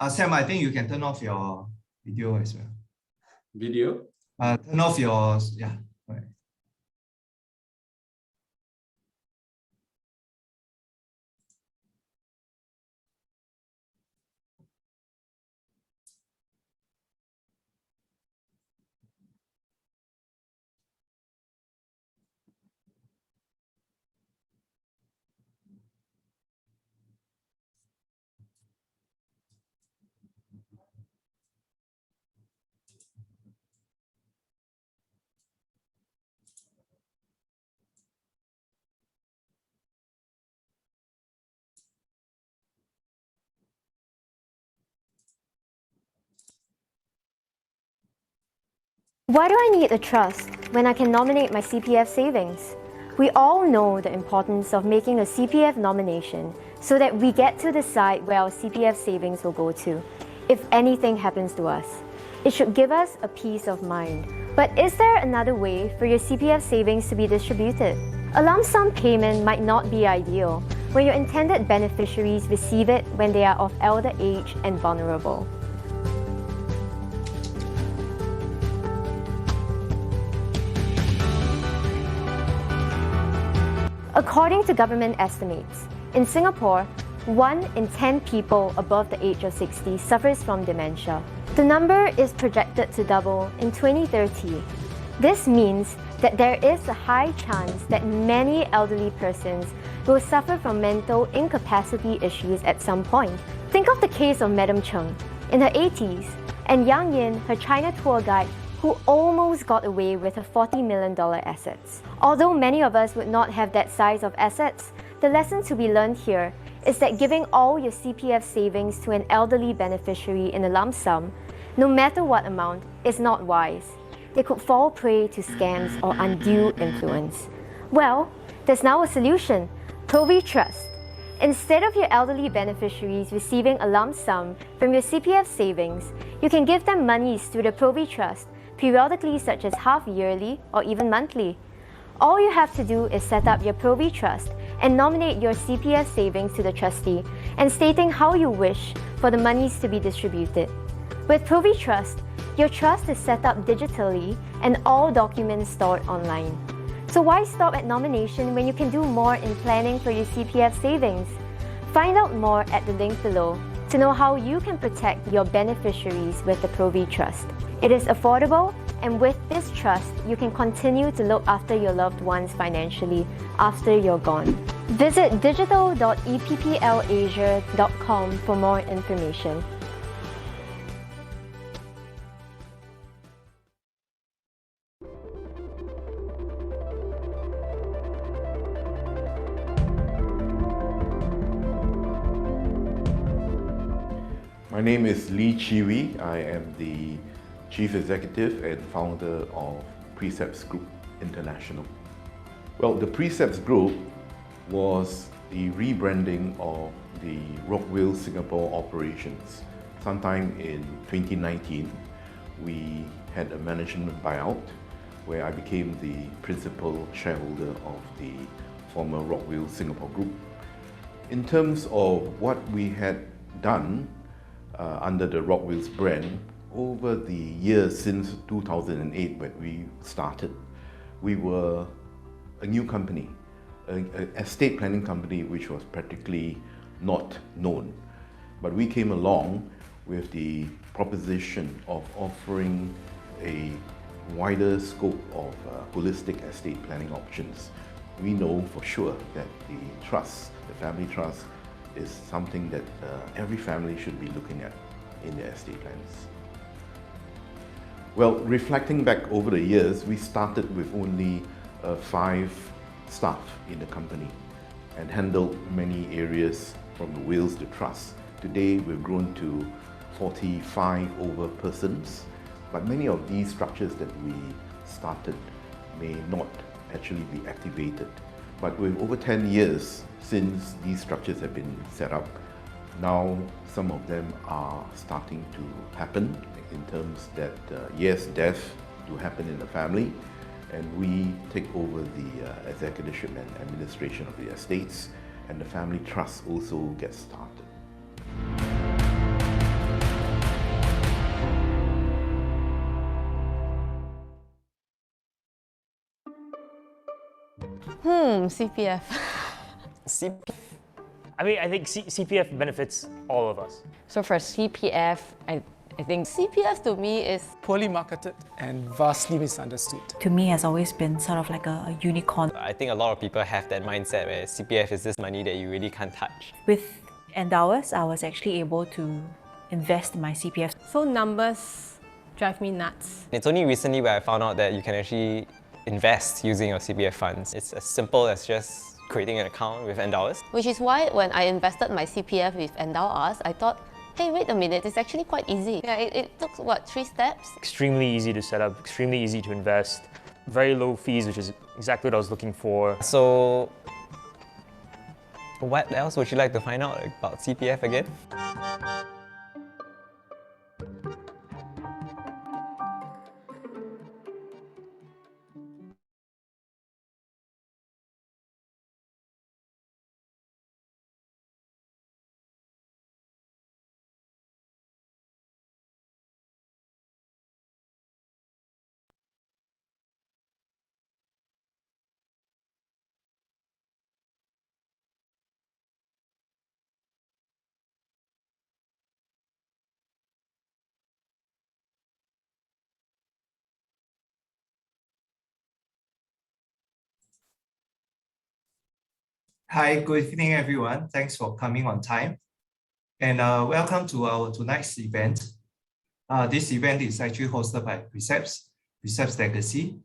Sam, I think you can turn off your video as well. Video? Turn off your, yeah. Right. Why do I need a trust when I can nominate my CPF savings? We all know the importance of making a CPF nomination so that we get to decide where our CPF savings will go to if anything happens to us. It should give us a peace of mind. But is there another way for your CPF savings to be distributed? A lump sum payment might not be ideal when your intended beneficiaries receive it when they are of elder age and vulnerable. According to government estimates, in Singapore, 1 in 10 people above the age of 60 suffers from dementia. The number is projected to double in 2030. This means that there is a high chance that many elderly persons will suffer from mental incapacity issues at some point. Think of the case of Madam Cheng in her 80s and Yang Yin, her China tour guide, who almost got away with her $40 million assets. Although many of us would not have that size of assets, the lesson to be learned here is that giving all your CPF savings to an elderly beneficiary in a lump sum, no matter what amount, is not wise. They could fall prey to scams or undue influence. Well, there's now a solution: Provi Trust. Instead of your elderly beneficiaries receiving a lump sum from your CPF savings, you can give them monies through the Provi Trust periodically, such as half-yearly or even monthly. All you have to do is set up your Provi Trust and nominate your CPF savings to the trustee and stating how you wish for the monies to be distributed. With Provi Trust, your trust is set up digitally and all documents stored online. So why stop at nomination when you can do more in planning for your CPF savings? Find out more at the link below to know how you can protect your beneficiaries with the Provi Trust. It is affordable, and with this trust, you can continue to look after your loved ones financially after you're gone. Visit digital.epplasia.com for more information. My name is Hwee. I am the Chief Executive and founder of PreceptsGroup International. Well, the Precepts Group was the rebranding of the Rockville Singapore operations. Sometime in 2019, we had a management buyout where I became the principal shareholder of the former Rockville Singapore Group. In terms of what we had done under the Rockville's brand, over the years since 2008 when we started, we were a new company, an estate planning company which was practically not known. But we came along with the proposition of offering a wider scope of holistic estate planning options. We know for sure that the trust, the family trust, is something that every family should be looking at in their estate plans. Well, reflecting back over the years, we started with only 5 staff in the company and handled many areas from the wills to trust. Today, we've grown to 45 over persons, but many of these structures that we started may not actually be activated. But with over 10 years since these structures have been set up, now some of them are starting to happen in terms that, yes, death do happen in the family, and we take over the executorship and administration of the estates, and the family trust also gets started. CPF. CPF. I mean, I think CPF benefits all of us. So for CPF, I think CPF to me is poorly marketed and vastly misunderstood. To me, has always been sort of like a unicorn. I think a lot of people have that mindset where CPF is this money that you really can't touch. With Endowus, I was actually able to invest in my CPF. so numbers drive me nuts. It's only recently where I found out that you can actually invest using your CPF funds. It's as simple as just creating an account with Endowus. Which is why when I invested my CPF with Endowus, I thought, hey, wait a minute, it's actually quite easy. Yeah, it took, what, 3 steps? Extremely easy to set up, extremely easy to invest, very low fees, which is exactly what I was looking for. So, what else would you like to find out about CPF again? Hi, good evening, everyone. Thanks for coming on time. And welcome to our tonight's event. This event is actually hosted by Precepts Legacy.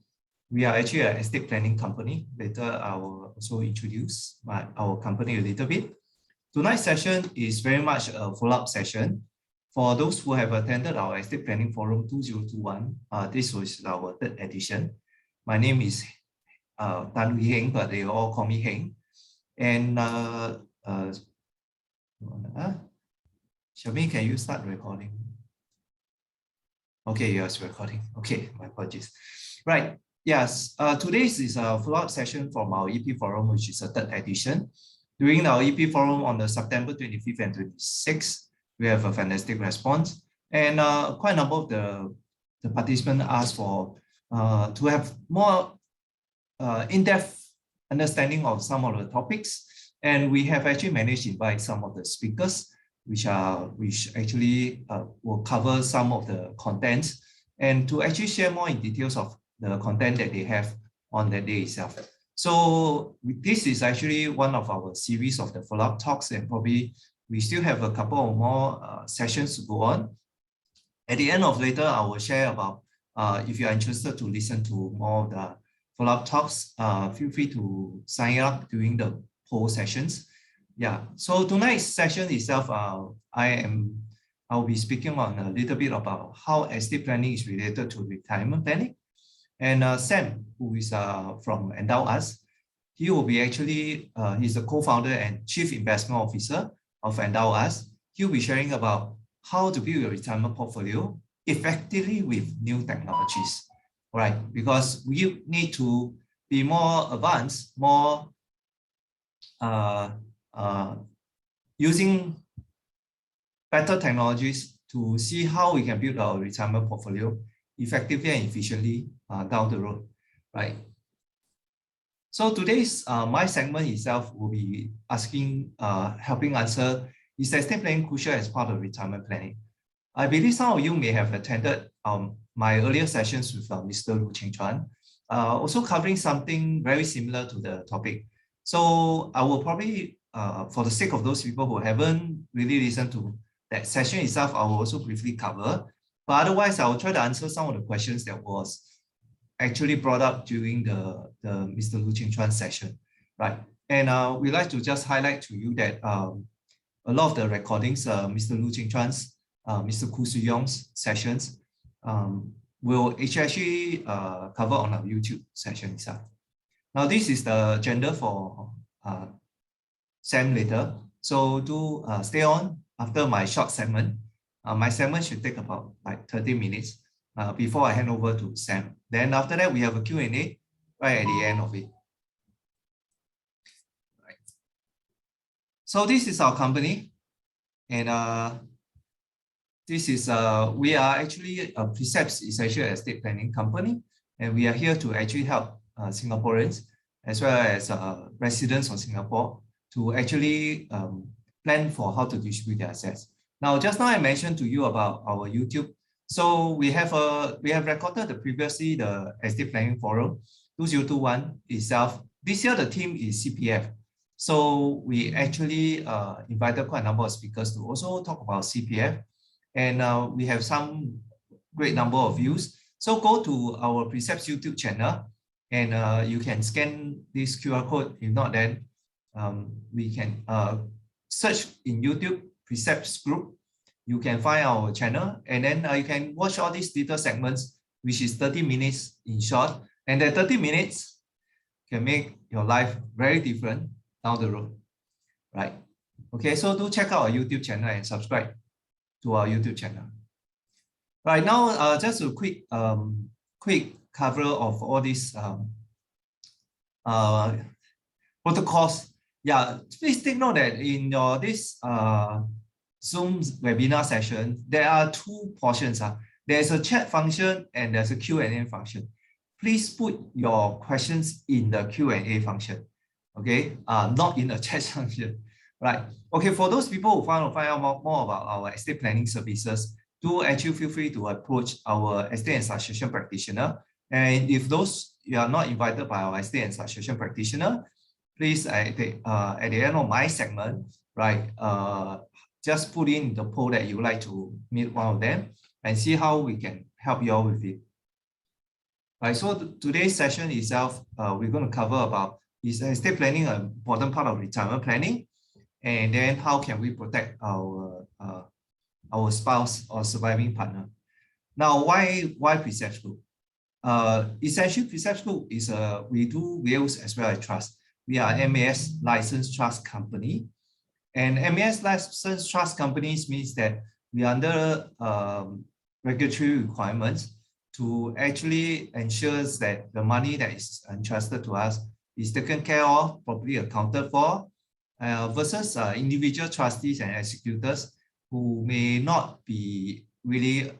We are actually an estate planning company. Later, I will also introduce our company a little bit. Tonight's session is very much a follow-up session. For those who have attended our Estate Planning Forum 2021, this was our 3rd edition. My name is Hwee Heng, but they all call me Heng. And Shabin, can you start recording? Okay, yes, recording. Okay, my apologies. Right, yes, today's is a follow-up session from our EP Forum, which is a 3rd edition. During our EP Forum on the September 25th and 26th, we have a fantastic response. And quite a number of the participants asked for to have more in-depth understanding of some of the topics, and we have actually managed to invite some of the speakers, which actually will cover some of the content, and to actually share more in details of the content that they have on that day itself. So this is actually one of our series of the follow-up talks, and probably we still have a couple of more sessions to go on. At the end of later, I will share about if you are interested to listen to more of the follow-up talks, feel free to sign up during the poll sessions. Yeah, so tonight's session itself, I'll be speaking on a little bit about how estate planning is related to retirement planning. And Sam, who is from Endowus, he will be actually, he's the co-founder and chief investment officer of Endowus. He'll be sharing about how to build your retirement portfolio effectively with new technologies. Right, because we need to be more advanced, more using better technologies to see how we can build our retirement portfolio effectively and efficiently down the road, right? So today's my segment itself will be asking, helping answer, is estate planning crucial as part of retirement planning? I believe some of you may have attended my earlier sessions with Mr. Lu Ching-chuan, also covering something very similar to the topic. So I will probably, for the sake of those people who haven't really listened to that session itself, I will also briefly cover. But otherwise, I will try to answer some of the questions that was actually brought up during the Mr. Lu Ching-chuan session, right? And we'd like to just highlight to you that a lot of the recordings, Mr. Lu Ching-chuan's, Mr. Khoo Soo-yong's sessions, will actually cover on our YouTube session itself. Now, this is the agenda for Sam later. So do stay on after my short segment. My segment should take about like 30 minutes before I hand over to Sam. Then after that, we have a Q&A right at the end of it. Right. So this is our company. And this is, we are actually, Precepts is actually an estate planning company. And we are here to actually help Singaporeans as well as residents of Singapore to actually plan for how to distribute their assets. Now, just now I mentioned to you about our YouTube. So we have recorded previously the Estate Planning Forum 2021 itself. This year the theme is CPF. So we actually invited quite a number of speakers to also talk about CPF, and we have some great number of views. So go to our Precepts YouTube channel, and you can scan this QR code. If not, then we can search in YouTube Precepts Group. You can find our channel, and then you can watch all these little segments, which is 30 minutes in short, and that 30 minutes can make your life very different down the road, right? Okay, so do check out our YouTube channel and subscribe to our YouTube channel. Right now, just a quick cover of all these protocols. Yeah, please take note that in your this Zoom webinar session, there are two portions. There's a chat function and there's a Q&A function. Please put your questions in the Q&A function, okay? Not in the chat function, right? Okay, for those people who want to find out more about our estate planning services, do actually feel free to approach our estate and succession practitioner. And if those you are not invited by our estate and succession practitioner, please at the end of my segment, right, just put in the poll that you would like to meet one of them and see how we can help you all with it. Right, so today's session itself, we're going to cover about is estate planning an important part of retirement planning, and then how can we protect our spouse or surviving partner. Now, why Precepts Group? Essentially, Precepts Group is we do wills as well as trust. We are MAS licensed trust company, and MAS licensed trust companies means that we are under regulatory requirements to actually ensure that the money that is entrusted to us is taken care of, properly accounted for, versus individual trustees and executors who may not be really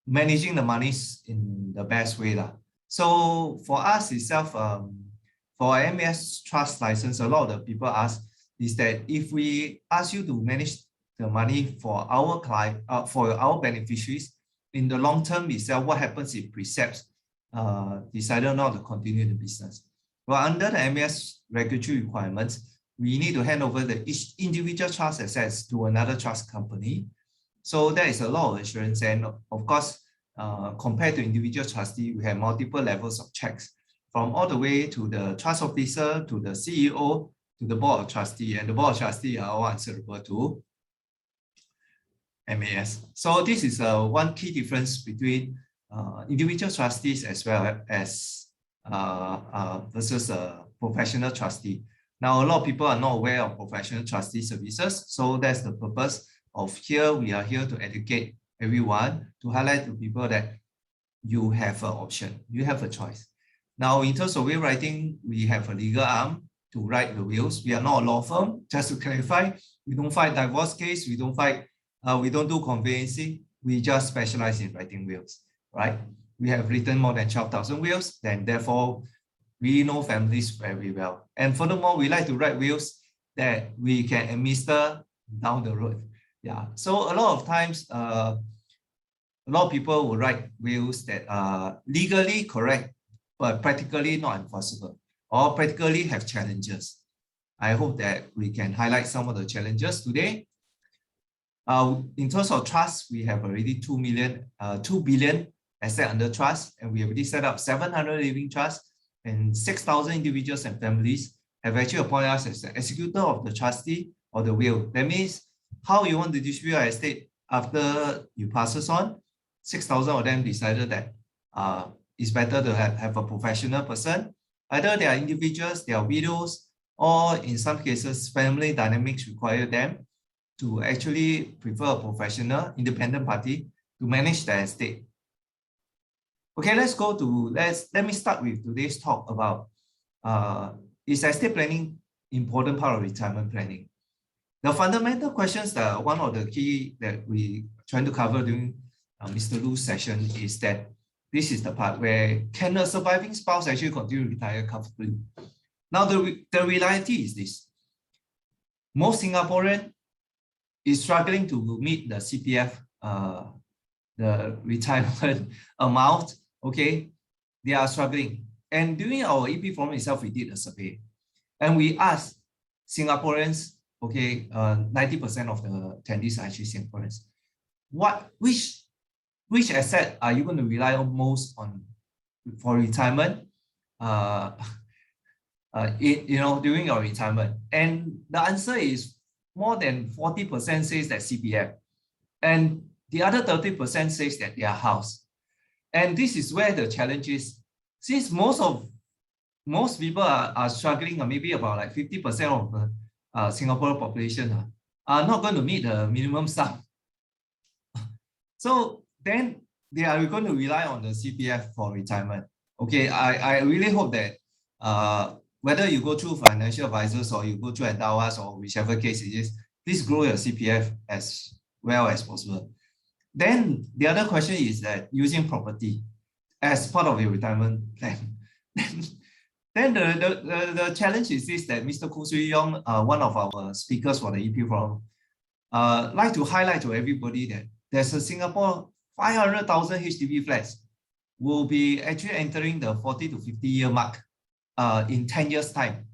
managing the monies in the best way. So for us itself, for MAS trust license, a lot of the people ask is that if we ask you to manage the money for our client, for our beneficiaries, in the long term itself, what happens if Precepts decided not to continue the business? Well, under the MAS regulatory requirements, we need to hand over each individual trust assets to another trust company. So there is a lot of assurance, and of course, compared to individual trustee, we have multiple levels of checks, from all the way to the trust officer, to the CEO, to the board of trustee, and the board of trustee are all answerable to MAS. So this is one key difference between individual trustees as well as versus a professional trustee. Now, a lot of people are not aware of professional trustee services, so that's the purpose of here. We are here to educate everyone, to highlight to people that you have an option, you have a choice. Now, in terms of will writing, we have a legal arm to write the wills. We are not a law firm, just to clarify. We don't fight divorce case, we don't do conveyancing, we just specialize in writing wills, right? We have written more than 12,000 wills, then therefore we know families very well. And furthermore, we like to write wills that we can administer down the road. Yeah, so a lot of times, a lot of people will write wills that are legally correct, but practically not enforceable, or practically have challenges. I hope that we can highlight some of the challenges today. In terms of trust, we have already 2 billion asset under trust, and we already set up 700 living trusts, and 6,000 individuals and families have actually appointed us as the executor of the trustee or the will. That means how you want to distribute your estate after you pass us on. 6,000 of them decided that it's better to have a professional person. Either they are individuals, they are widows, or in some cases, family dynamics require them to actually prefer a professional, independent party to manage their estate. Okay, let me start with today's talk about is estate planning important part of retirement planning? The fundamental questions that one of the key that we trying to cover during Mr. Lu's session is that this is the part where can a surviving spouse actually continue to retire comfortably? Now, the reality is this. Most Singaporean is struggling to meet the CPF, the retirement amount, okay? They are struggling. And during our EP forum itself, we did a survey. And we asked Singaporeans, okay, 90% of the attendees are actually Singaporeans. Which asset are you going to rely on most on for retirement? During your retirement, and the answer is more than 40% says that CPF, and the other 30% says that their house. And this is where the challenge is. Since most people are struggling, or maybe about like 50% of the Singapore population are not going to meet the minimum sum. So then they are going to rely on the CPF for retirement. Okay, I really hope that whether you go through financial advisors or you go through Endowus or whichever case it is, please grow your CPF as well as possible. Then the other question is that using property as part of your retirement plan. Then the challenge is this, that Mr. Khoo Swee Yong, one of our speakers for the EP forum, like to highlight to everybody that there's a Singapore 500,000 HDB flats will be actually entering the 40 to 50 year mark in 10 years time.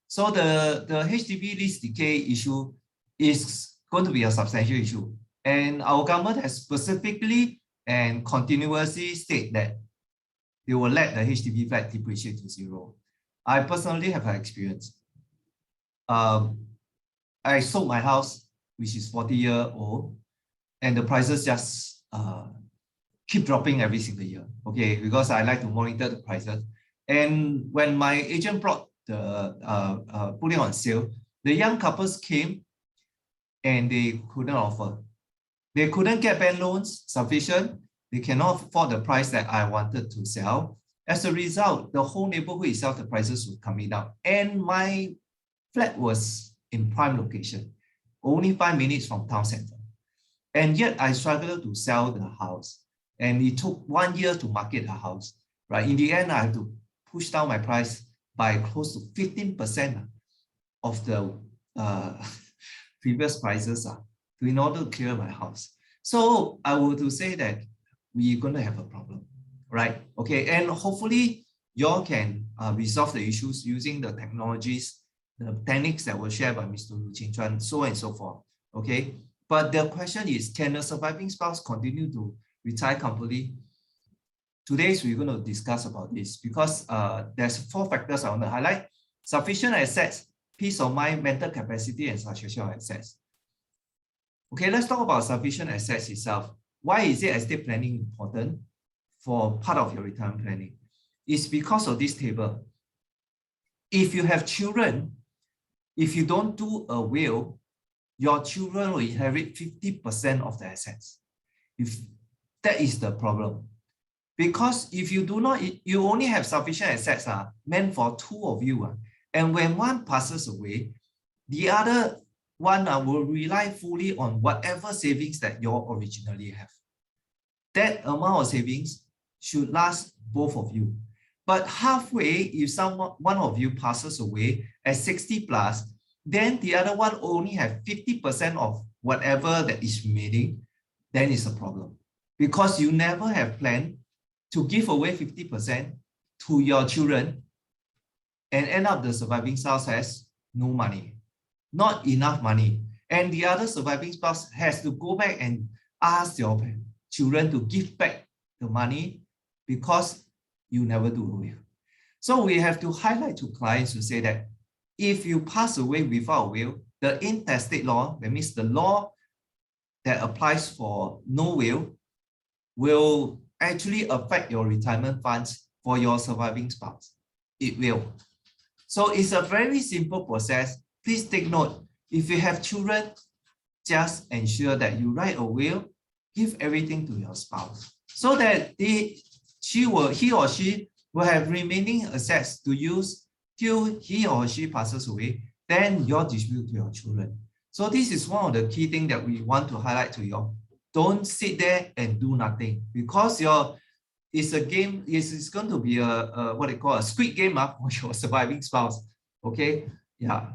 So the HDB lease decay issue is going to be a substantial issue. And our government has specifically and continuously stated that they will let the HDB flat depreciate to zero. I personally have an experience. I sold my house, which is 40-year-old, and the prices just keep dropping every single year. Okay, because I like to monitor the prices. And when my agent brought the put it on sale, the young couples came and they couldn't offer. They couldn't get bank loans sufficient. They cannot afford the price that I wanted to sell. As a result, the whole neighborhood itself, the prices were coming down. And my flat was in prime location, only 5 minutes from town center. And yet I struggled to sell the house. And it took 1 year to market the house. Right? In the end, I had to push down my price by close to 15% of the previous prices in order to clear my house. So I would to say that we're going to have a problem, right? Okay, and hopefully you all can resolve the issues using the technologies, the techniques that were shared by Mr. Lu Qing Chuan, so on and so forth. Okay, but the question is, can a surviving spouse continue to retire comfortably? Today, we're going to discuss about this because there's 4 factors I want to highlight: sufficient assets, peace of mind, mental capacity, and succession assets. Okay, let's talk about sufficient assets itself. Why is it estate planning important for part of your retirement planning? It's because of this table. If you have children, if you don't do a will, your children will inherit 50% of the assets. If that is the problem. Because if you do not, you only have sufficient assets meant for 2 of you. And when one passes away, the other one will rely fully on whatever savings that you originally have. That amount of savings should last both of you. But halfway, if one of you passes away at 60 plus, then the other one only have 50% of whatever that is remaining, then it's a problem. Because you never have planned to give away 50% to your children and end up the surviving spouse has no money, not enough money. And the other surviving spouse has to go back and ask your children to give back the money because you never do a will. So we have to highlight to clients to say that if you pass away without a will, the intestate law, that means the law that applies for no will actually affect your retirement funds for your surviving spouse. It will. So it's a very simple process. Please take note. If you have children, just ensure that you write a will, give everything to your spouse so that he or she will have remaining assets to use till he or she passes away, then you distribute to your children. So this is one of the key things that we want to highlight to you all. Don't sit there and do nothing because your it's a game, it's going to be a what they call a squid game for your surviving spouse. Okay, yeah.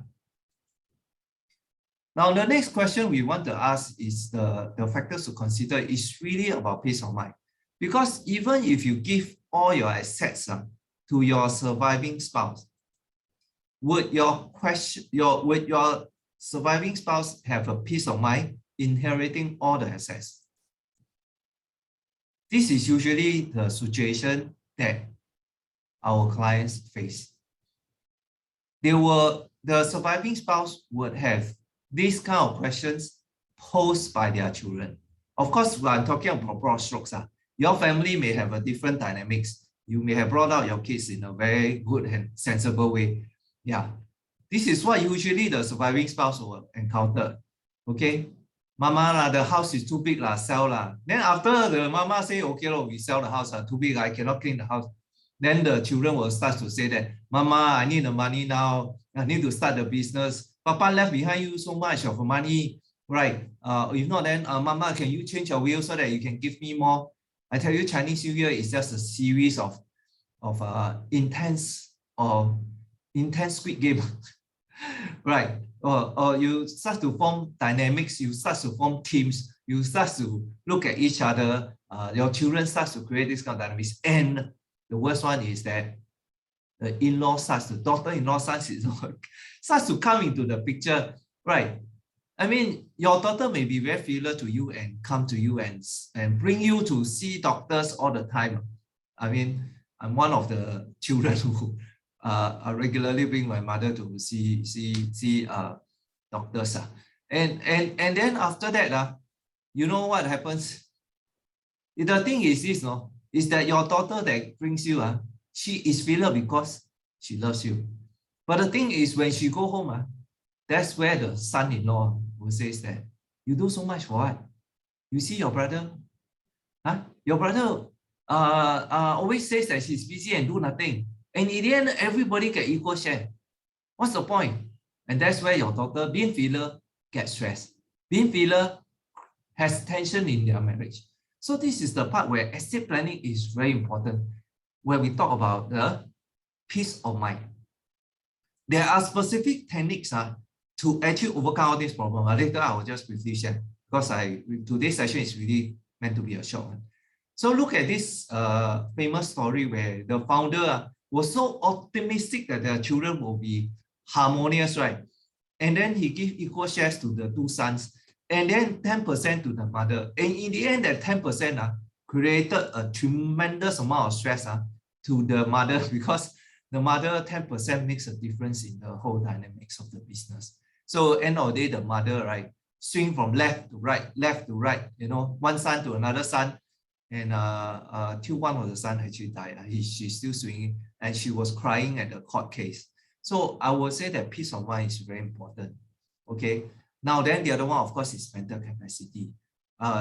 Now, the next question we want to ask is the factors to consider is really about peace of mind. Because even if you give all your assets to your surviving spouse, would your surviving spouse have a peace of mind inheriting all the assets? This is usually the situation that our clients face. The surviving spouse would have these kind of questions posed by their children. Of course, I'm talking about broad strokes. Your family may have a different dynamics. You may have brought out your kids in a very good and sensible way. Yeah, this is what usually the surviving spouse will encounter. Okay, mama, the house is too big, sell. Then after the mama say, okay, we sell the house, too big, I cannot clean the house. Then the children will start to say that, mama, I need the money now. I need to start the business. Papa left behind you so much of money, right? If not, then mama, can you change your will so that you can give me more? I tell you, Chinese New Year is just a series of intense squid game, right? Or you start to form dynamics, you start to form teams, you start to look at each other. Your children start to create this kind of dynamics, and the worst one is that the in-law the daughter-in-law starts to come into the picture, right? I mean, your daughter may be very filial to you and come to you and bring you to see doctors all the time. I mean, I'm one of the children who regularly bring my mother to see doctors. And then after that, you know what happens? The thing is this, no? Is that your daughter that brings you, she is filial because she loves you. But the thing is, when she go home, that's where the son-in-law will say that, you do so much for what? You see your brother? Your brother always says that she's busy and do nothing. And in the end, everybody get equal share. What's the point? And that's where your daughter, being filial, gets stressed. Being filial has tension in their marriage. So this is the part where estate planning is very important when we talk about the peace of mind. There are specific techniques to actually overcome all this problem. Later, I will just briefly share because today's session is really meant to be a short one. So look at this famous story where the founder was so optimistic that their children will be harmonious, right? And then he gave equal shares to the two sons and then 10% to the mother. And in the end, that 10% created a tremendous amount of stress to the mother because the mother 10% makes a difference in the whole dynamics of the business. So end of the day, the mother, right, swing from left to right, you know, one son to another son. And till one of the sons actually died. She's still swinging and she was crying at the court case. So I would say that peace of mind is very important. Okay. Now then the other one, of course, is mental capacity.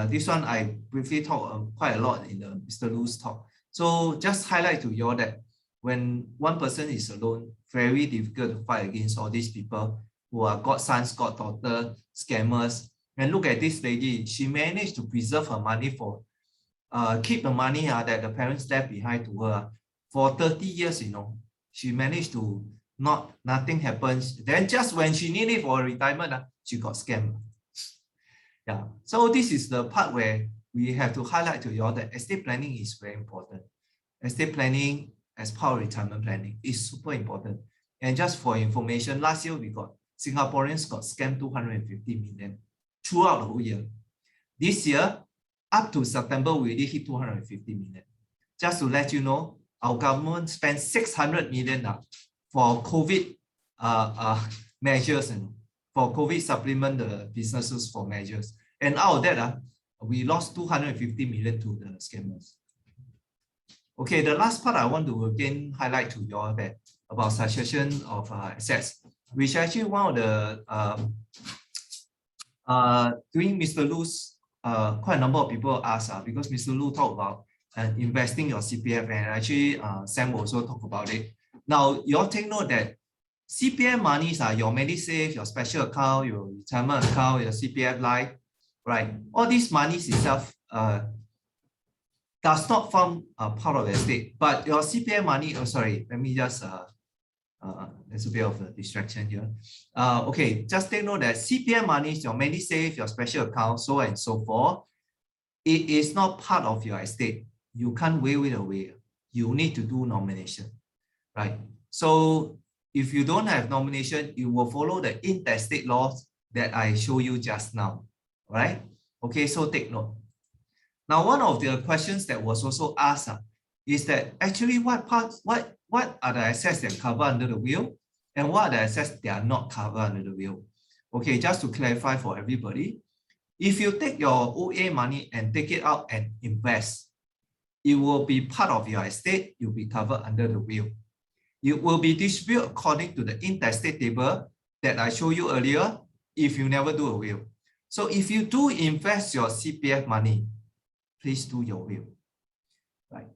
This one I briefly talked quite a lot in the Mr. Lu's talk. So just highlight to you all that when one person is alone, very difficult to fight against all these people who are godsons, goddaughter, scammers. And look at this lady, she managed to preserve her money for keep the money that the parents left behind to her for 30 years, you know. She managed to nothing happens. Then just when she needed it for retirement, she got scammed. Yeah, so this is the part where we have to highlight to you all that estate planning is very important. Estate planning as part of retirement planning is super important. And just for information, last year Singaporeans got scammed 250 million throughout the whole year. This year, up to September, we already hit 250 million. Just to let you know, our government spent 600 million for COVID measures and for COVID supplement the businesses for measures. And out of that, we lost 250 million to the scammers. Okay, the last part I want to again highlight to you all that about succession of assets, which actually one of the during Mr. Lu's quite a number of people asked because Mr. Lu talked about investing your CPF, and actually Sam also talked about it. Now, you all take note that CPF monies are your MediSave, your special account, your retirement account, your CPF Life, right? All these monies itself, does not form a part of the estate, but your CPF money, oh sorry, let me just, there's a bit of a distraction here. Okay, just take note that CPF money is your MediSave, your special account, so on and so forth. It is not part of your estate. You can't waive it away. You need to do nomination, right? So if you don't have nomination, you will follow the intestate laws that I show you just now, right? Okay, so take note. Now, one of the questions that was also asked is that actually what are the assets that cover under the will and what are the assets that are not covered under the will? Okay, just to clarify for everybody, if you take your OA money and take it out and invest, it will be part of your estate, you'll be covered under the will. It will be distributed according to the intestate table that I showed you earlier if you never do a will. So if you do invest your CPF money, please do your will, right?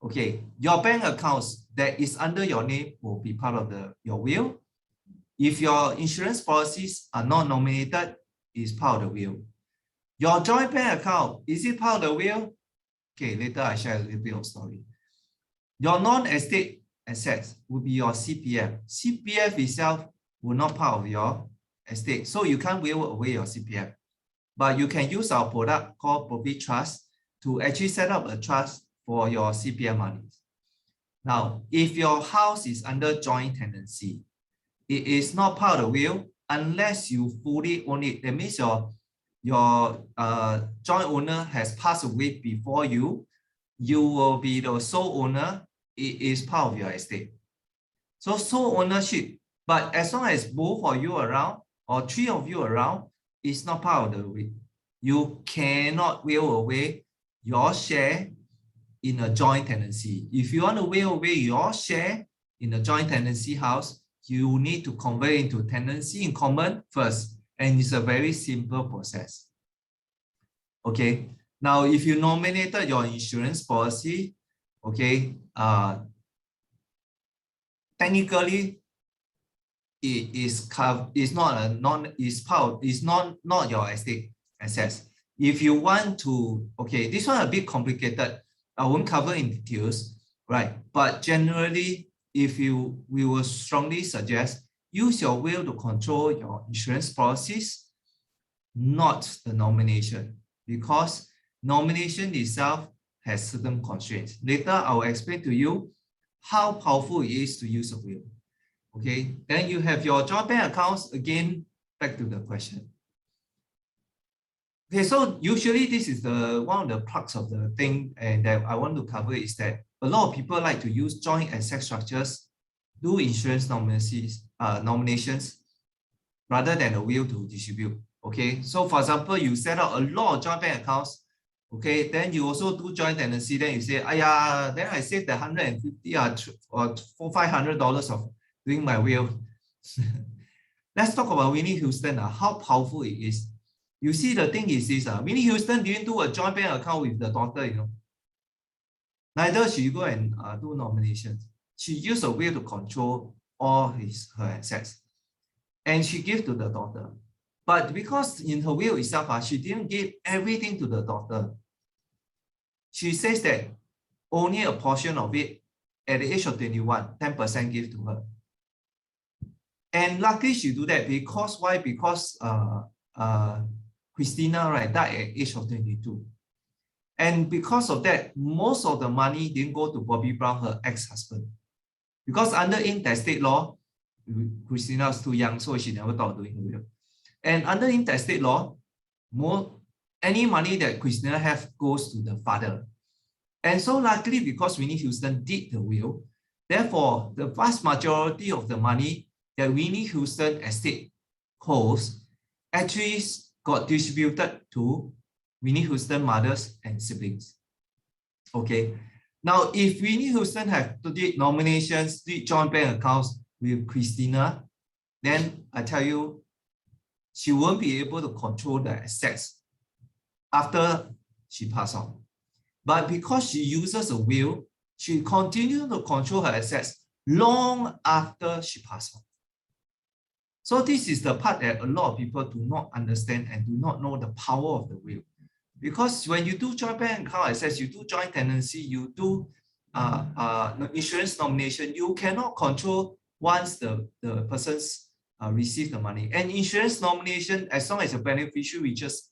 Okay, your bank accounts that is under your name will be part of your will. If your insurance policies are not nominated, it's part of the will. Your joint bank account, is it part of the will? Okay, later I share a little bit of story. Your non-estate assets will be your CPF. CPF itself will not part of your estate, so you can't will away your CPF. But you can use our product called Profit Trust to actually set up a trust for your CPF money. Now, if your house is under joint tenancy, it is not part of the will unless you fully own it. That means your joint owner has passed away before you, you will be the sole owner. It is part of your estate. So sole ownership, but as long as both of you around or three of you around, it's not part of the will. You cannot will away your share in a joint tenancy. If you want to will away your share in a joint tenancy house, you need to convert into tenancy in common first. And it's a very simple process. Okay. Now, if you nominated your insurance policy, okay, technically, it's not your estate assets. If you want to, okay, this one a bit complicated. I won't cover in details, right? But generally, we will strongly suggest use your will to control your insurance policies, not the nomination, because nomination itself has certain constraints. Later, I will explain to you how powerful it is to use a will. Okay, then you have your joint bank accounts. Again, back to the question. Okay, so usually this is one of the crux of the thing, and that I want to cover is that a lot of people like to use joint asset structures, do insurance nominations, rather than a will to distribute. Okay, so for example, you set up a lot of joint bank accounts. Okay, then you also do joint tenancy. Then you say, then I saved the $150 or $500 of doing my will. Let's talk about Whitney Houston. How powerful it is. You see, the thing is this, Whitney Houston didn't do a joint bank account with the daughter, you know. Neither she go and do nominations. She used a will to control all her assets. And she gave to the daughter. But because in her will itself, she didn't give everything to the daughter. She says that only a portion of it, at the age of 21, 10% give to her. And luckily she do that because why? Because Christina, right, died at the age of 22. And because of that, most of the money didn't go to Bobby Brown, her ex-husband. Because under intestate law, Christina was too young, so she never thought of doing a will. And under intestate law, any money that Christina has goes to the father. And so luckily, because Whitney Houston did the will, therefore, the vast majority of the money that Whitney Houston estate holds actually got distributed to Whitney Houston mothers and siblings. Okay. Now, if Whitney Houston have to do nominations, do joint bank accounts with Christina, then I tell you, she won't be able to control the assets after she passes on. But because she uses a will, she continues to control her assets long after she passes on. So this is the part that a lot of people do not understand and do not know the power of the will. Because when you do joint bank account access, you do joint tenancy, you do insurance nomination, you cannot control once the persons receive the money. And insurance nomination, as long as the beneficiary reaches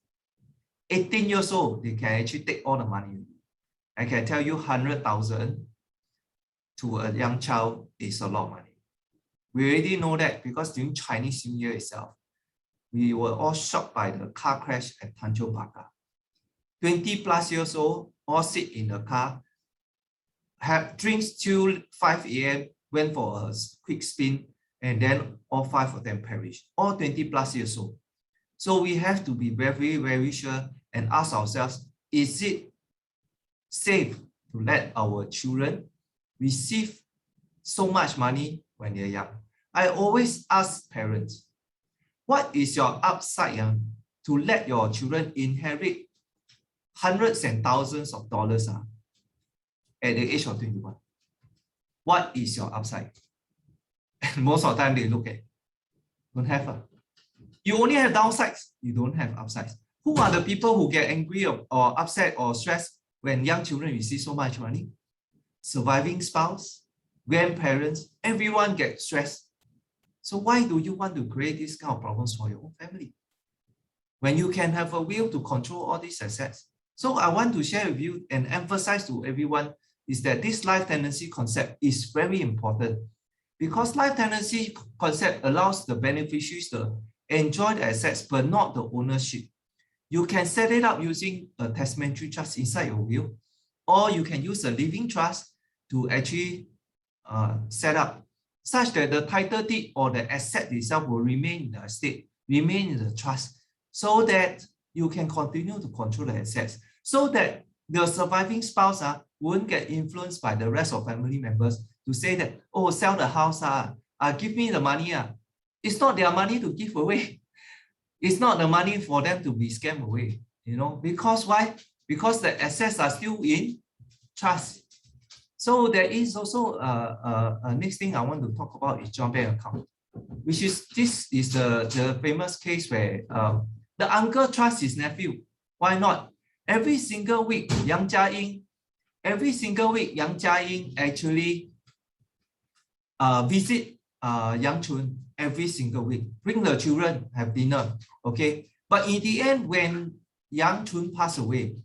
18 years old, they can actually take all the money. I can tell you 100,000 to a young child is a lot of money. We already know that because during Chinese New Year itself, we were all shocked by the car crash at Tanjong Pagar. 20+ years old, all sit in the car, have drinks till 5 a.m., went for a quick spin, and then all 5 of them perished, all 20+ years old. So we have to be very, very sure and ask ourselves, is it safe to let our children receive so much money when they're young? I always ask parents, what is your upside to let your children inherit hundreds and thousands of dollars at the age of 21? What is your upside? And most of the time they look at, don't have. You only have downsides, you don't have upsides. Who are the people who get angry or upset or stressed when young children receive so much money? Surviving spouse, grandparents, everyone gets stressed. So why do you want to create these kind of problems for your own family when you can have a will to control all these assets? So I want to share with you and emphasize to everyone is that this life tenancy concept is very important, because life tenancy concept allows the beneficiaries to enjoy the assets but not the ownership. You can set it up using a testamentary trust inside your will, or you can use a living trust to actually set up such that the title deed or the asset itself will remain in the estate, remain in the trust, so that you can continue to control the assets, so that the surviving spouse won't get influenced by the rest of family members to say that, oh, sell the house, give me the money. It's not their money to give away. It's not the money for them to be scammed away, you know, because why? Because the assets are still in trust. So there is also a next thing I want to talk about is joint bank account, which is, this is the famous case where the uncle trusts his nephew. Why not? Every single week, Yang Jia-ying actually visit Yang Chun every single week, bring the children, have dinner, okay? But in the end, when Yang Chun passed away,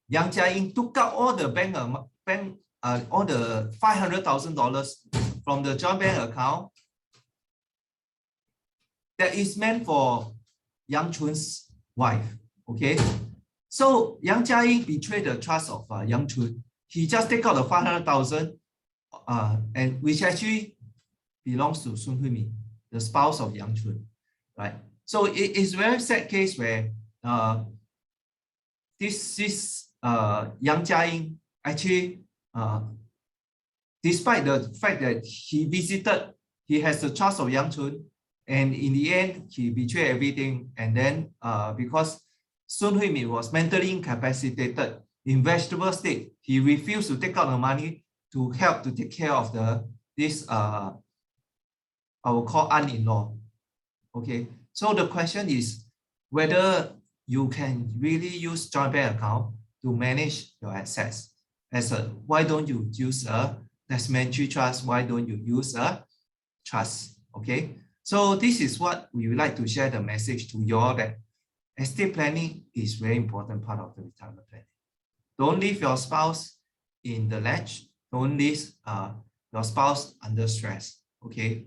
Yang Jia-ying took out all the all the $500,000 from the joint bank account that is meant for Yang Chun's wife, okay? So Yang Jia-ying betrayed the trust of Yang Chun. He just take out the 500,000 and which actually belongs to Sun Hui-min, the spouse of Yang Chun, right? So it is a very sad case where this Yang Jia-ying actually, despite the fact that he has the trust of Yang Chun, and in the end, he betrayed everything. And then because Sun Hui-min was mentally incapacitated in vegetable state, he refused to take out the money to help to take care of this I will call aunt-in-law. Okay, so the question is whether you can really use joint bank account to manage your assets. Why don't you use a testamentary trust? Why don't you use a trust? Okay, so this is what we would like to share the message to you all, that estate planning is very important part of the retirement planning. Don't leave your spouse in the ledge. Don't leave your spouse under stress. Okay,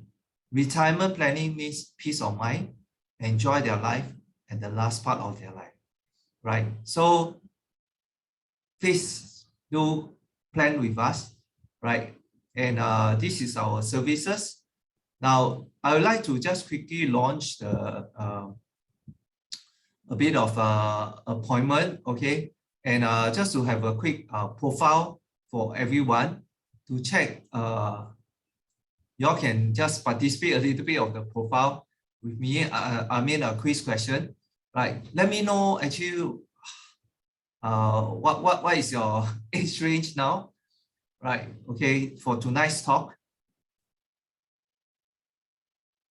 retirement planning means peace of mind, enjoy their life at the last part of their life, right? So please do plan with us, right? And this is our services. Now, I would like to just quickly launch a bit of appointment, okay? And just to have a quick profile for everyone to check. Y'all can just participate a little bit of the profile with me. I mean a quiz question, right? Let me know actually what is your age range now, right? Okay, for tonight's talk.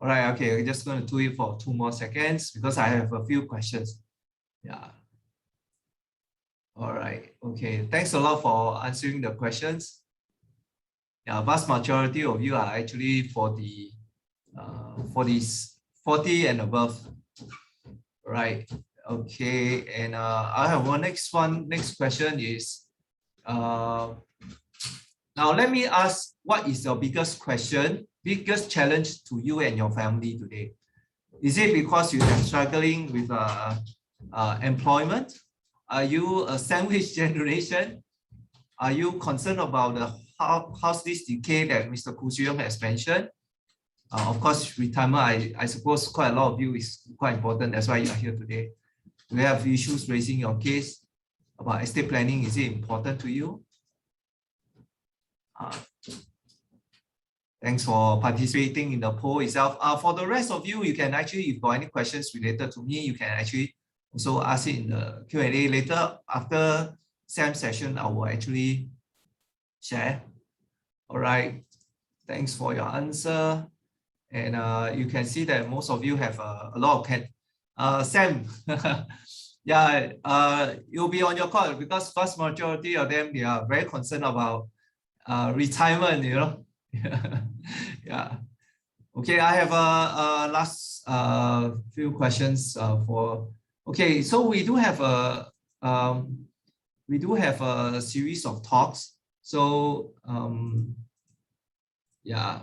All right, okay, we're just going to do it for 2 more seconds because I have a few questions. Yeah. All right. Okay. Thanks a lot for answering the questions. Yeah, vast majority of you are actually for the 40 and above. Right. Okay. And I have one next question is, now let me ask, what is your biggest biggest challenge to you and your family today? Is it because you are struggling with employment? Are you a sandwich generation? Are you concerned about the house this decay that Mr. Khoo Soo-young has mentioned? Of course, retirement, I suppose quite a lot of you is quite important. That's why you are here today. Do you have issues raising your case about estate planning? Is it important to you? Thanks for participating in the poll itself. For the rest of you, you can actually, if you got any questions related to me, you can actually also ask it in the Q&A later. After Sam's session, I will actually share. All right. Thanks for your answer. And you can see that most of you have a lot of Sam, yeah, you'll be on your call because vast majority of them, they are very concerned about retirement, you know. Yeah. Okay, I have a last few questions okay, so we do have a series of talks. So yeah.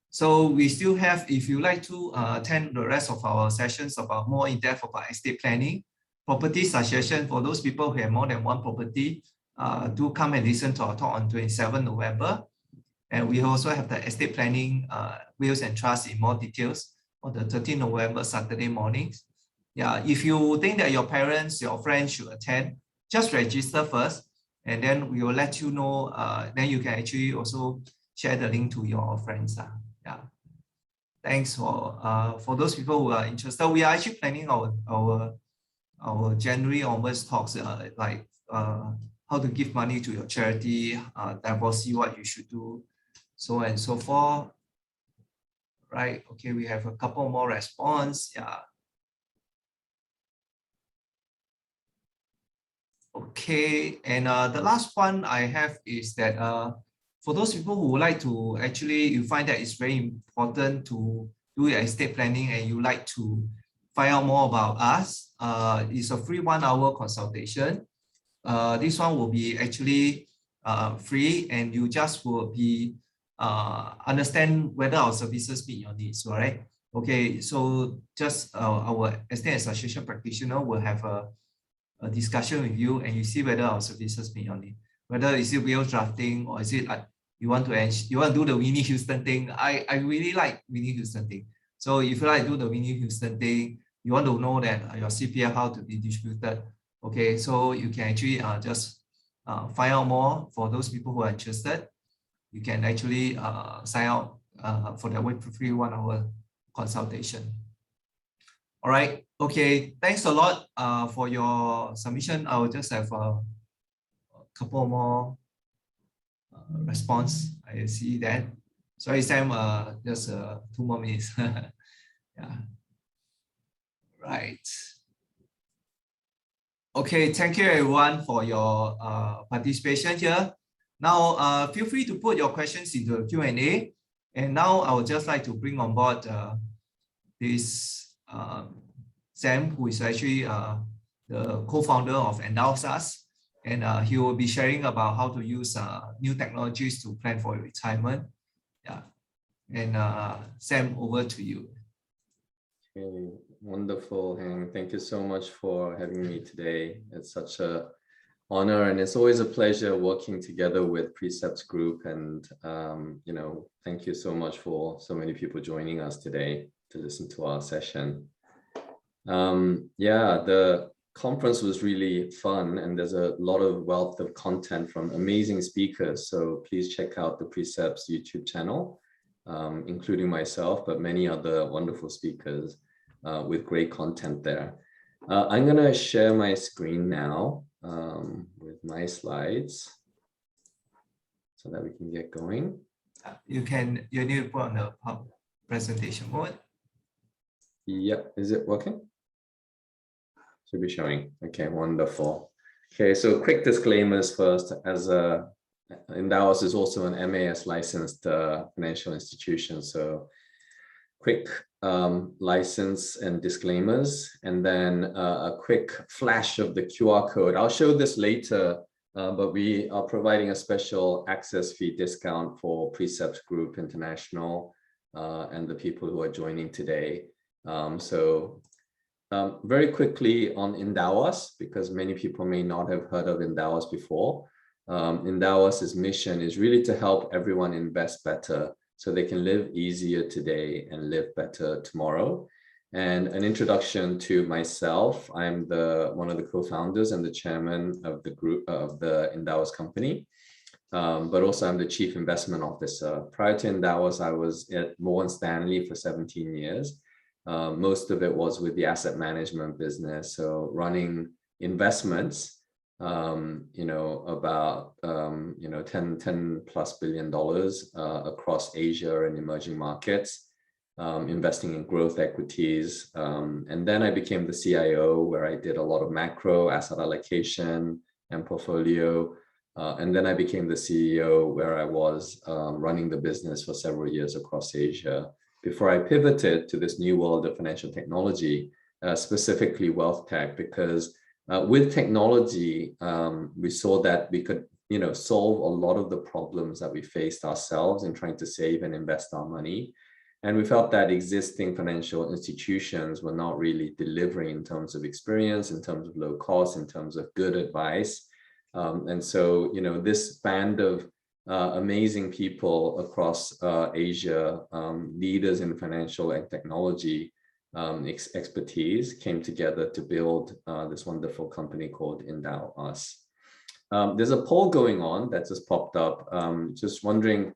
So we still have, if you like to attend the rest of our sessions about more in depth about estate planning, property suggestion for those people who have more than one property, do come and listen to our talk on 27 November. And we also have the estate planning, wills and trusts in more details on the 13 November, Saturday mornings. Yeah, if you think that your parents, your friends should attend, just register first, and then we will let you know. Then you can actually also share the link to your friends. Yeah. Thanks for those people who are interested. We are actually planning our January onwards talks, like how to give money to your charity, divorcee, what you should do, so on and so forth. Right. Okay, we have a couple more response. Yeah. Okay, and the last one I have is that for those people who would like to actually, you find that it's very important to do your estate planning and you like to find out more about us, it's a free 1 hour consultation. This one will be actually free, and you just will be understand whether our services meet your needs, right? Okay, so just our estate association practitioner will have a discussion with you, and you see whether our services meet your need. Whether is it will drafting, or is it like you want to do the Winnie Houston thing. I really like Winnie Houston thing. So if you like to do the Winnie Houston thing, you want to know that your CPF how to be distributed. Okay, so you can actually just find out more. For those people who are interested, you can actually sign up for the free 1 hour consultation. All right. Okay. Thanks a lot for your submission. I will just have a couple more response. I see that. Sorry, Sam. Just 2 more minutes. Yeah. Right. Okay. Thank you, everyone, for your participation here. Now, feel free to put your questions into the Q&A. And now I would just like to bring on board this Sam, who is actually the co-founder of Endowus, and he will be sharing about how to use new technologies to plan for retirement. Yeah, and Sam, over to you. Okay, wonderful, Heng. Thank you so much for having me today. It's such an honor, and it's always a pleasure working together with Precepts Group. And you know, thank you so much for so many people joining us today to listen to our session. Yeah, the conference was really fun, and there's a lot of wealth of content from amazing speakers. So please check out the Precepts YouTube channel, including myself, but many other wonderful speakers with great content there. I'm going to share my screen now with my slides so that we can get going. You need to put on the presentation mode. Yeah, is it working? Should be showing. Okay, wonderful. Okay, so quick disclaimers first. As Endowus is also an MAS licensed financial institution, so quick license and disclaimers, and then a quick flash of the QR code. I'll show this later, but we are providing a special access fee discount for Precepts Group International and the people who are joining today. Very quickly on Endowus, because many people may not have heard of Endowus before. Endowus's mission is really to help everyone invest better so they can live easier today and live better tomorrow. And an introduction to myself, I'm one of the co-founders and the chairman of the group of the Endowus company, but also I'm the chief investment officer. Prior to Endowus, I was at Morgan Stanley for 17 years. Most of it was with the asset management business, so running investments, about 10 plus billion dollars across Asia and emerging markets, investing in growth equities. And then I became the CIO, where I did a lot of macro asset allocation and portfolio. And then I became the CEO, where I was running the business for several years across Asia, before I pivoted to this new world of financial technology, specifically wealth tech, because with technology, we saw that we could, solve a lot of the problems that we faced ourselves in trying to save and invest our money. And we felt that existing financial institutions were not really delivering in terms of experience, in terms of low cost, in terms of good advice. And so, this band of amazing people across Asia, leaders in financial and technology expertise, came together to build this wonderful company called Endowus. There's a poll going on that just popped up. Just wondering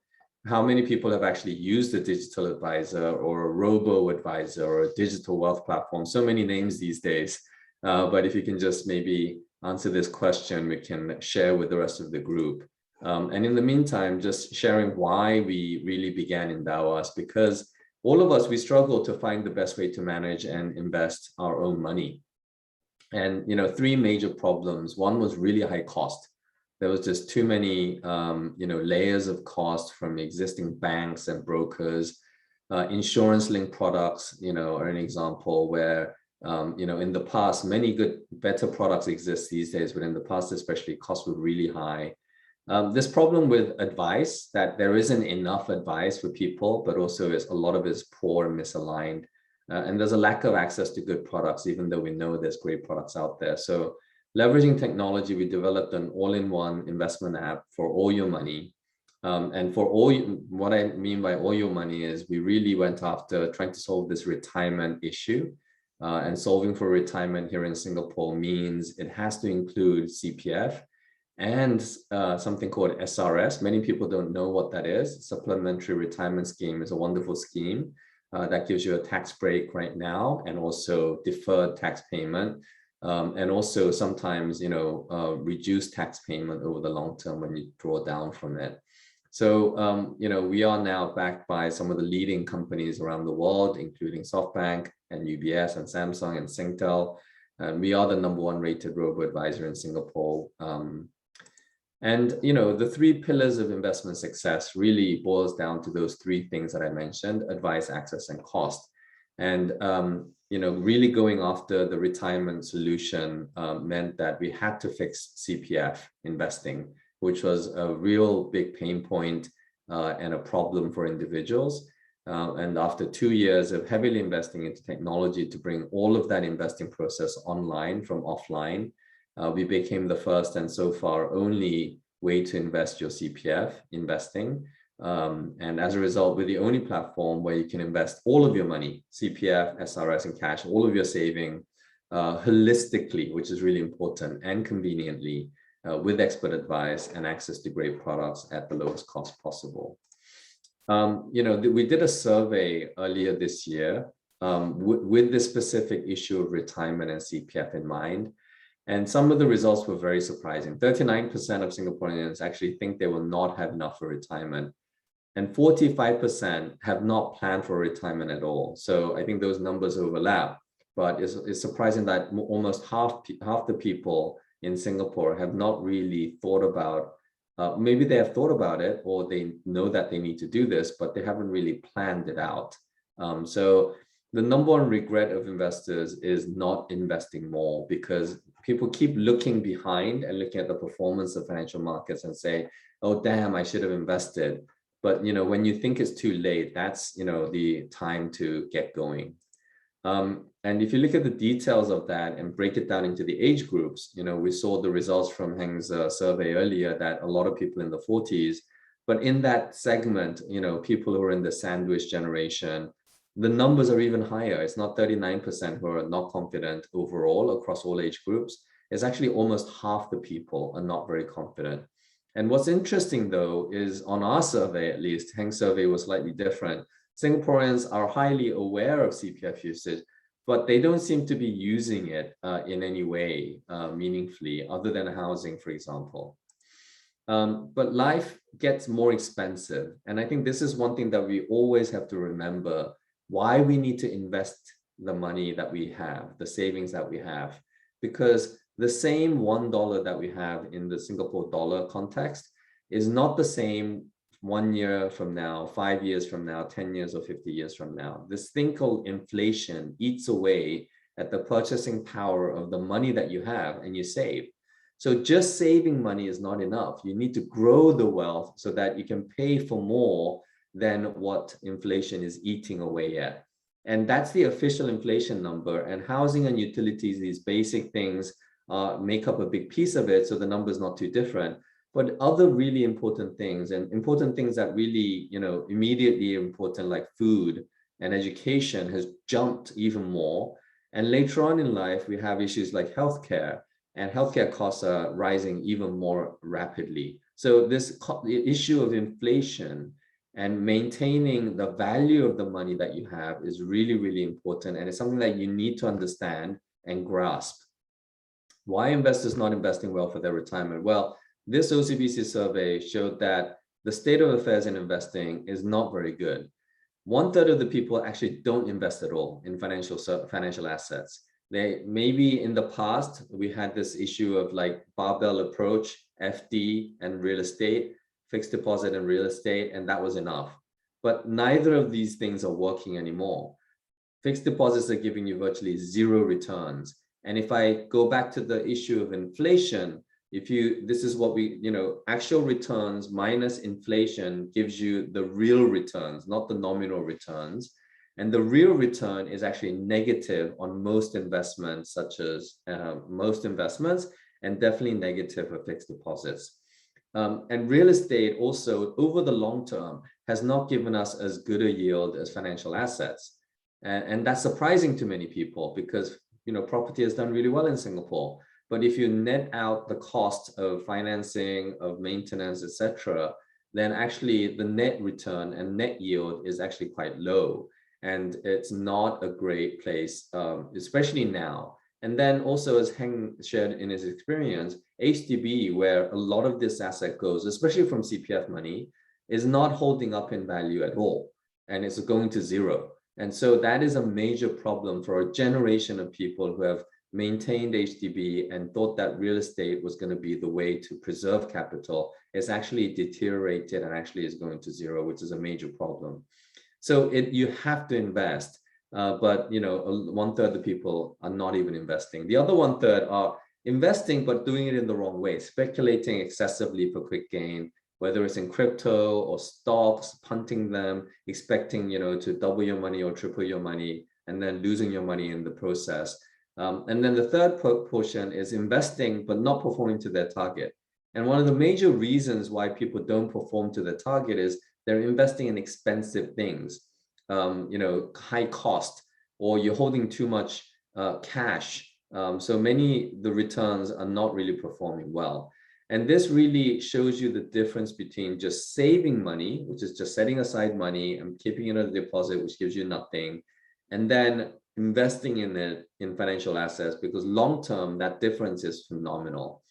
how many people have actually used a digital advisor or a robo-advisor or a digital wealth platform. So many names these days. But if you can just maybe answer this question, we can share with the rest of the group. And in the meantime, just sharing why we really began Endowus, because all of us, we struggle to find the best way to manage and invest our own money. And, three major problems. One was really high cost. There was just too many, layers of cost from existing banks and brokers. Insurance-linked products, are an example where, in the past, many better products exist these days, but in the past, especially, costs were really high. This problem with advice, that there isn't enough advice for people, but also a lot of it is poor and misaligned. And there's a lack of access to good products, even though we know there's great products out there. So leveraging technology, we developed an all-in-one investment app for all your money. And for what I mean by all your money is we really went after trying to solve this retirement issue. And solving for retirement here in Singapore means it has to include CPF and something called SRS. Many people don't know what that is. Supplementary retirement scheme is a wonderful scheme that gives you a tax break right now, and also deferred tax payment, and also sometimes reduced tax payment over the long term when you draw down from it. So we are now backed by some of the leading companies around the world, including SoftBank and UBS and Samsung and Singtel. We are the #1 rated robo-advisor in Singapore. And the three pillars of investment success really boils down to those three things that I mentioned: advice, access, and cost. And really going after the retirement solution meant that we had to fix CPF investing, which was a real big pain point and a problem for individuals. And after 2 years of heavily investing into technology to bring all of that investing process online from offline, we became the first and so far only way to invest your CPF investing. And as a result, we're the only platform where you can invest all of your money, CPF, SRS, and cash, all of your saving holistically, which is really important, and conveniently with expert advice and access to great products at the lowest cost possible. We did a survey earlier this year with this specific issue of retirement and CPF in mind. And some of the results were very surprising. 39% of Singaporeans actually think they will not have enough for retirement. And 45% have not planned for retirement at all. So I think those numbers overlap, but it's surprising that almost half the people in Singapore have not really thought about, maybe they have thought about it, or they know that they need to do this, but they haven't really planned it out. So the number one regret of investors is not investing more, because people keep looking behind and looking at the performance of financial markets and say, oh, damn, I should have invested. But, you know, when you think it's too late, that's, you know, the time to get going. And if you look at the details of that and break it down into the age groups, you know, we saw the results from Heng's survey earlier that a lot of people in the 40s, but in that segment, you know, people who are in the sandwich generation, the numbers are even higher. It's not 39% who are not confident overall across all age groups. It's actually almost half the people are not very confident. And what's interesting though, is on our survey, at least, Heng's survey was slightly different. Singaporeans are highly aware of CPF usage, but they don't seem to be using it in any way meaningfully, other than housing, for example. But life gets more expensive. And I think this is one thing that we always have to remember, why we need to invest the money that we have, the savings that we have, because the same $1 that we have in the Singapore dollar context is not the same 1 year from now, 5 years from now, 10 years or 50 years from now. This thing called inflation eats away at the purchasing power of the money that you have and you save. So just saving money is not enough. You need to grow the wealth so that you can pay for more than what inflation is eating away at. And that's the official inflation number. And housing and utilities, these basic things, make up a big piece of it. So the number is not too different. But other really important things, and important things that really, you know, immediately important, like food and education, has jumped even more. And later on in life, we have issues like healthcare, and healthcare costs are rising even more rapidly. So this issue of inflation and maintaining the value of the money that you have is really, really important. And it's something that you need to understand and grasp. Why investors not investing well for their retirement? Well, this OCBC survey showed that the state of affairs in investing is not very good. 1/3 of the people actually don't invest at all in financial assets. They maybe in the past, we had this issue of like barbell approach, FD and real estate, fixed deposit and real estate, and that was enough. But neither of these things are working anymore. Fixed deposits are giving you virtually zero returns. And if I go back to the issue of inflation, this is what we, actual returns minus inflation gives you the real returns, not the nominal returns. And the real return is actually negative on most investments, such as most investments, and definitely negative for fixed deposits. And real estate also, over the long term, has not given us as good a yield as financial assets. And that's surprising to many people because, property has done really well in Singapore. But if you net out the cost of financing, of maintenance, etc., then actually the net return and net yield is actually quite low. And it's not a great place, especially now. And then also, as Heng shared in his experience, HDB, where a lot of this asset goes, especially from CPF money, is not holding up in value at all. And it's going to zero. And so that is a major problem for a generation of people who have maintained HDB and thought that real estate was going to be the way to preserve capital. It's actually deteriorated and actually is going to zero, which is a major problem. So you have to invest, but 1/3 of the people are not even investing. The other 1/3 are investing, but doing it in the wrong way, speculating excessively for quick gain, whether it's in crypto or stocks, punting them, expecting to double your money or triple your money, and then losing your money in the process. And then the third portion is investing, but not performing to their target. And one of the major reasons why people don't perform to their target is they're investing in expensive things, high cost, or you're holding too much cash. So the returns are not really performing well. And this really shows you the difference between just saving money, which is just setting aside money and keeping it on a deposit, which gives you nothing, and then investing in it in financial assets, because long-term, that difference is phenomenal.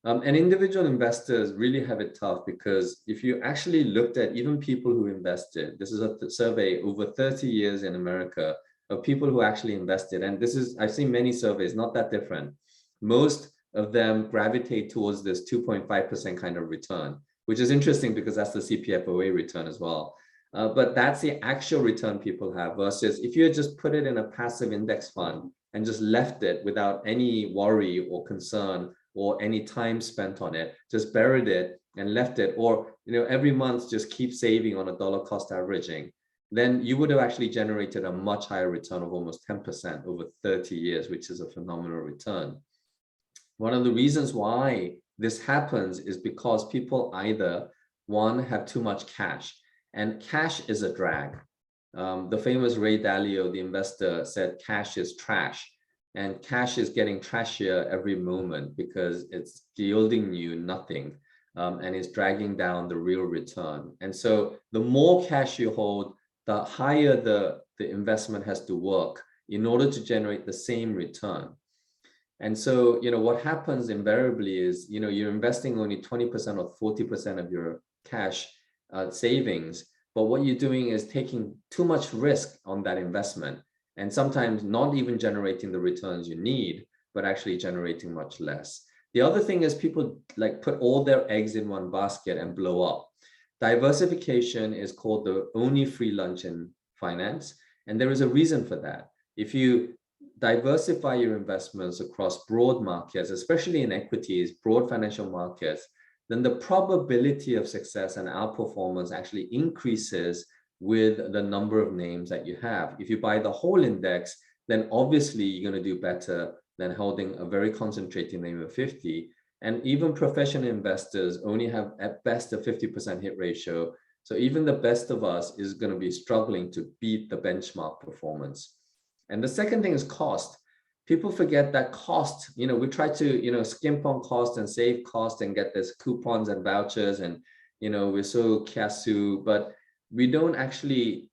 And individual investors really have it tough, because if you actually looked at even people who invested, this is a survey over 30 years in America of people who actually invested. And I've seen many surveys, not that different. Most of them gravitate towards this 2.5% kind of return, which is interesting because that's the CPFOA return as well. But that's the actual return people have, versus if you just put it in a passive index fund and just left it without any worry or concern or any time spent on it, just buried it and left it, or every month just keep saving on a dollar cost averaging, then you would have actually generated a much higher return of almost 10% over 30 years, which is a phenomenal return. One of the reasons why this happens is because people either, one, have too much cash, and cash is a drag. The famous Ray Dalio, the investor, said cash is trash, and cash is getting trashier every moment because it's yielding you nothing, and it's dragging down the real return. And so the more cash you hold, the higher the investment has to work in order to generate the same return. And so, what happens invariably is, you're investing only 20% or 40% of your cash savings, but what you're doing is taking too much risk on that investment, and sometimes not even generating the returns you need, but actually generating much less. The other thing is people put all their eggs in one basket and blow up. Diversification is called the only free lunch in finance, and there is a reason for that. If you diversify your investments across broad markets, especially in equities, broad financial markets, then the probability of success and outperformance actually increases with the number of names that you have. If you buy the whole index, then obviously you're going to do better than holding a very concentrated name of 50. And even professional investors only have at best a 50% hit ratio. So even the best of us is going to be struggling to beat the benchmark performance. And the second thing is cost. People forget that cost, we try to, skimp on cost and save cost and get this coupons and vouchers, and, we're so kiasu, but we don't actually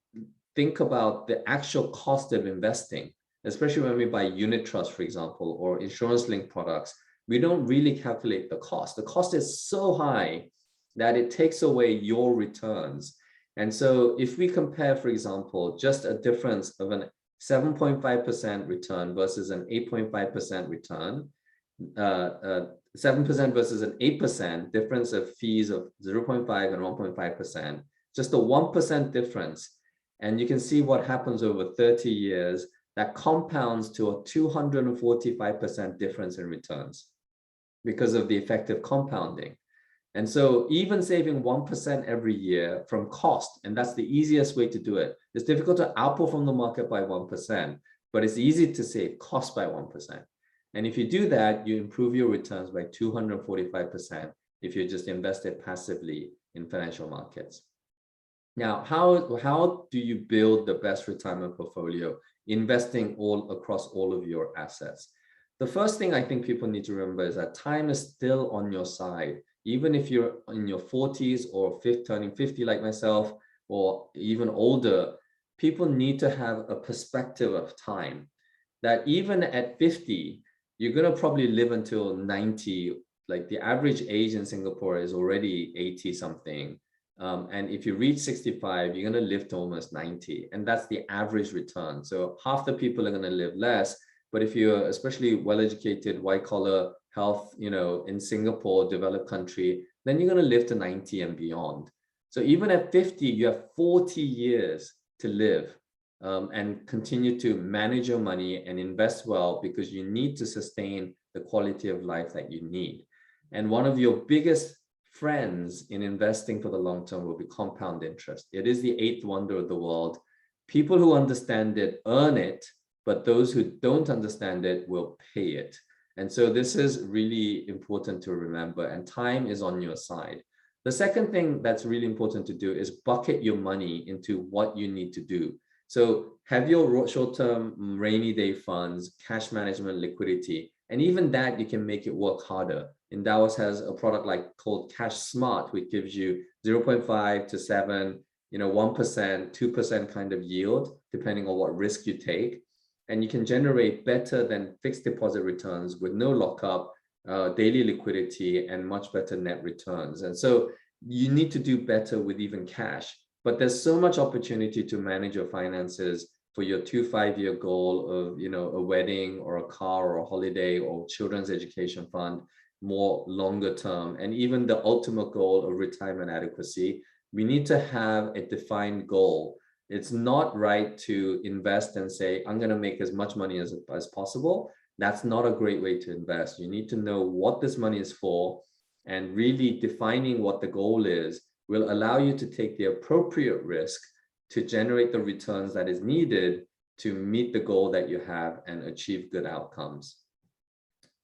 think about the actual cost of investing, especially when we buy unit trust, for example, or insurance-linked products. We don't really calculate the cost. The cost is so high that it takes away your returns. And so if we compare, for example, just a difference of an 7.5% return versus an 8.5% return, 7% versus an 8%, difference of fees of 0.5 and 1.5%, just a 1% difference. And you can see what happens over 30 years that compounds to a 245% difference in returns because of the effective compounding. And so even saving 1% every year from cost, and that's the easiest way to do it. It's difficult to outperform the market by 1%, but it's easy to save cost by 1%. And if you do that, you improve your returns by 245% if you just invested passively in financial markets. Now, how do you build the best retirement portfolio, investing across all of your assets? The first thing I think people need to remember is that time is still on your side. Even if you're in your 40s or turning 50 like myself, or even older, people need to have a perspective of time. That even at 50, you're going to probably live until 90. Like the average age in Singapore is already 80 something. And if you reach 65, you're going to live to almost 90. And that's the average return. So half the people are going to live less. But if you're especially well-educated, white-collar health, in Singapore, developed country, then you're going to live to 90 and beyond. So even at 50, you have 40 years to live and continue to manage your money and invest well, because you need to sustain the quality of life that you need. And one of your biggest friends in investing for the long term will be compound interest. It is the eighth wonder of the world. People who understand it earn it, but those who don't understand it will pay it. And so this is really important to remember, and time is on your side. The second thing that's really important to do is bucket your money into what you need to do. So have your short-term rainy day funds, cash management, liquidity, and even that you can make it work harder. Endowus has a product called Cash Smart, which gives you 0.5 to 7, 1%, 2% kind of yield, depending on what risk you take. And you can generate better than fixed deposit returns with no lockup, daily liquidity, and much better net returns. And so you need to do better with even cash. But there's so much opportunity to manage your finances for your 2-5-year goal of, a wedding or a car or a holiday or children's education fund, more longer term, and even the ultimate goal of retirement adequacy, we need to have a defined goal. It's not right to invest and say, I'm going to make as much money as possible. That's not a great way to invest. You need to know what this money is for, and really defining what the goal is will allow you to take the appropriate risk to generate the returns that is needed to meet the goal that you have and achieve good outcomes.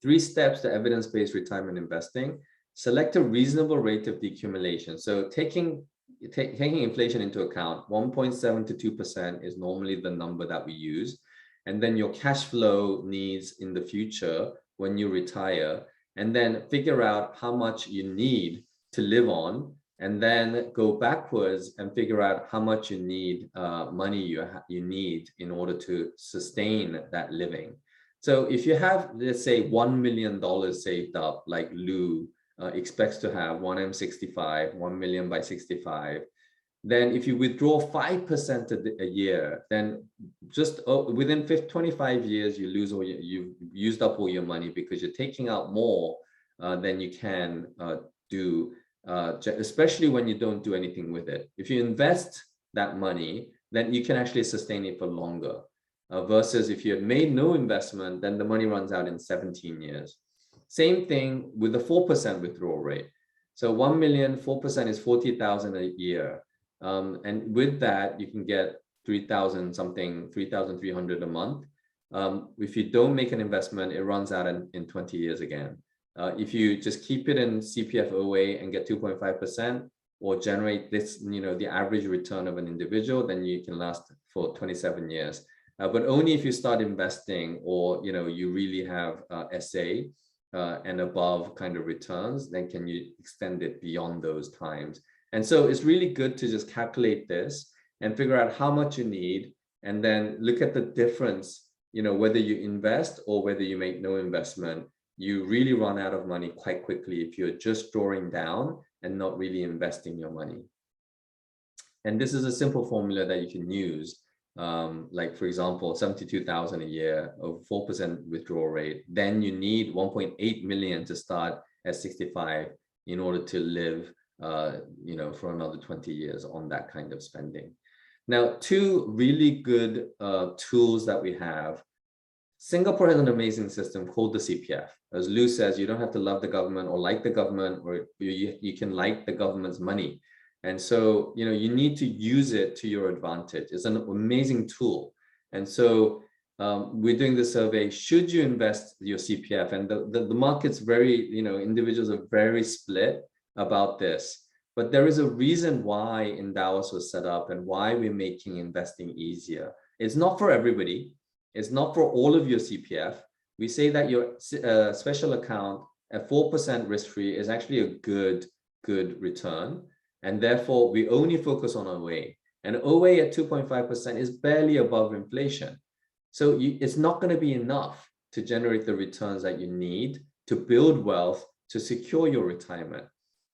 3 steps to evidence-based retirement investing. Select a reasonable rate of decumulation. So taking inflation into account, 1.7 to 2% is normally the number that we use. And then your cash flow needs in the future when you retire, and then figure out how much you need to live on, and then go backwards and figure out how much you need, money you need in order to sustain that living. So if you have, let's say, $1 million saved up, like Lou expects to have, 1M65, 1 million by 65, then if you withdraw 5% a year, then just within 25 years, you've used up all your money, because you're taking out more than you can do. Especially when you don't do anything with it. If you invest that money, then you can actually sustain it for longer. Versus if you have made no investment, then the money runs out in 17 years. Same thing with the 4% withdrawal rate. So 1 million, 4% is 40,000 a year. And with that, you can get 3,000 something, 3,300 a month. If you don't make an investment, it runs out in 20 years again. If you just keep it in CPF OA and get 2.5%, or generate this, the average return of an individual, then you can last for 27 years. But only if you start investing, or you really have SA and above kind of returns, then can you extend it beyond those times. And so it's really good to just calculate this and figure out how much you need, and then look at the difference, whether you invest or whether you make no investment. You really run out of money quite quickly if you're just drawing down and not really investing your money. And this is a simple formula that you can use. Like, for example, 72,000 a year of 4% withdrawal rate. Then you need 1.8 million to start at 65 in order to live, for another 20 years on that kind of spending. Now, 2 really good tools that we have. Singapore has an amazing system called the Cpf. As Lou says, you don't have to love the government or like the government, or you can like the government's money. And so, you need to use it to your advantage. It's an amazing tool. And so we're doing the survey, should you invest your Cpf? And the market's very, individuals are very split about this. But there is a reason why Endowus was set up and why we're making investing easier. It's not for everybody. It's not for all of your CPF. We say that your special account at 4% risk-free is actually a good return. And therefore, we only focus on OA. And OA at 2.5% is barely above inflation. So it's not going to be enough to generate the returns that you need to build wealth, to secure your retirement.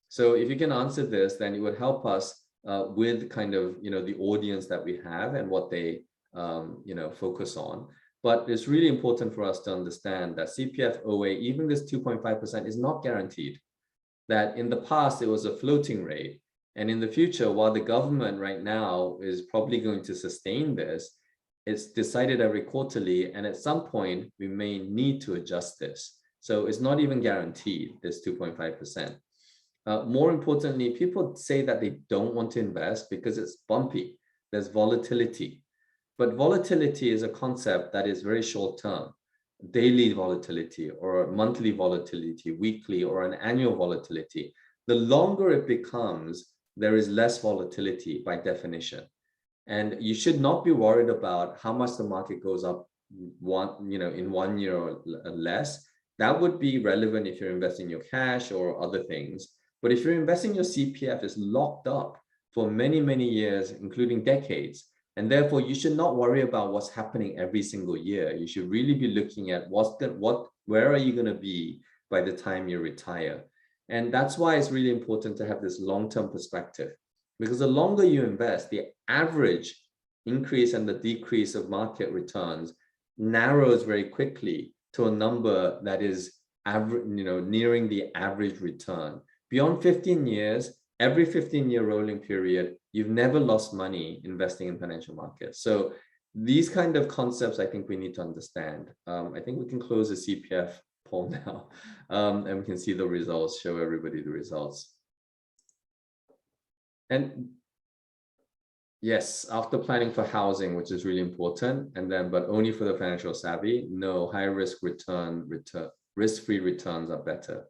So if you can answer this, then it would help us with kind of, the audience that we have and what they focus on. But it's really important for us to understand that CPF OA, even this 2.5%, is not guaranteed. That in the past, it was a floating rate. And in the future, while the government right now is probably going to sustain this, it's decided every quarterly. And at some point, we may need to adjust this. So it's not even guaranteed, this 2.5%. More importantly, people say that they don't want to invest because it's bumpy. There's volatility. But volatility is a concept that is very short term. Daily volatility or monthly volatility, weekly or an annual volatility. The longer it becomes, there is less volatility by definition. And you should not be worried about how much the market goes up in 1 year or less. That would be relevant if you're investing your cash or other things. But if you're investing your CPF, it's locked up for many, many years, including decades. And therefore, you should not worry about what's happening every single year. You should really be looking at where are you going to be by the time you retire. And that's why it's really important to have this long-term perspective, because the longer you invest, the average increase and the decrease of market returns narrows very quickly to a number that is average, nearing the average return. Beyond 15 years, every 15-year rolling period, you've never lost money investing in financial markets. So these kind of concepts, I think we need to understand. I think we can close the CPF poll now, and we can see the results, show everybody the results. And yes, after planning for housing, which is really important, and then, but only for the financial savvy, no, high risk risk-free returns are better.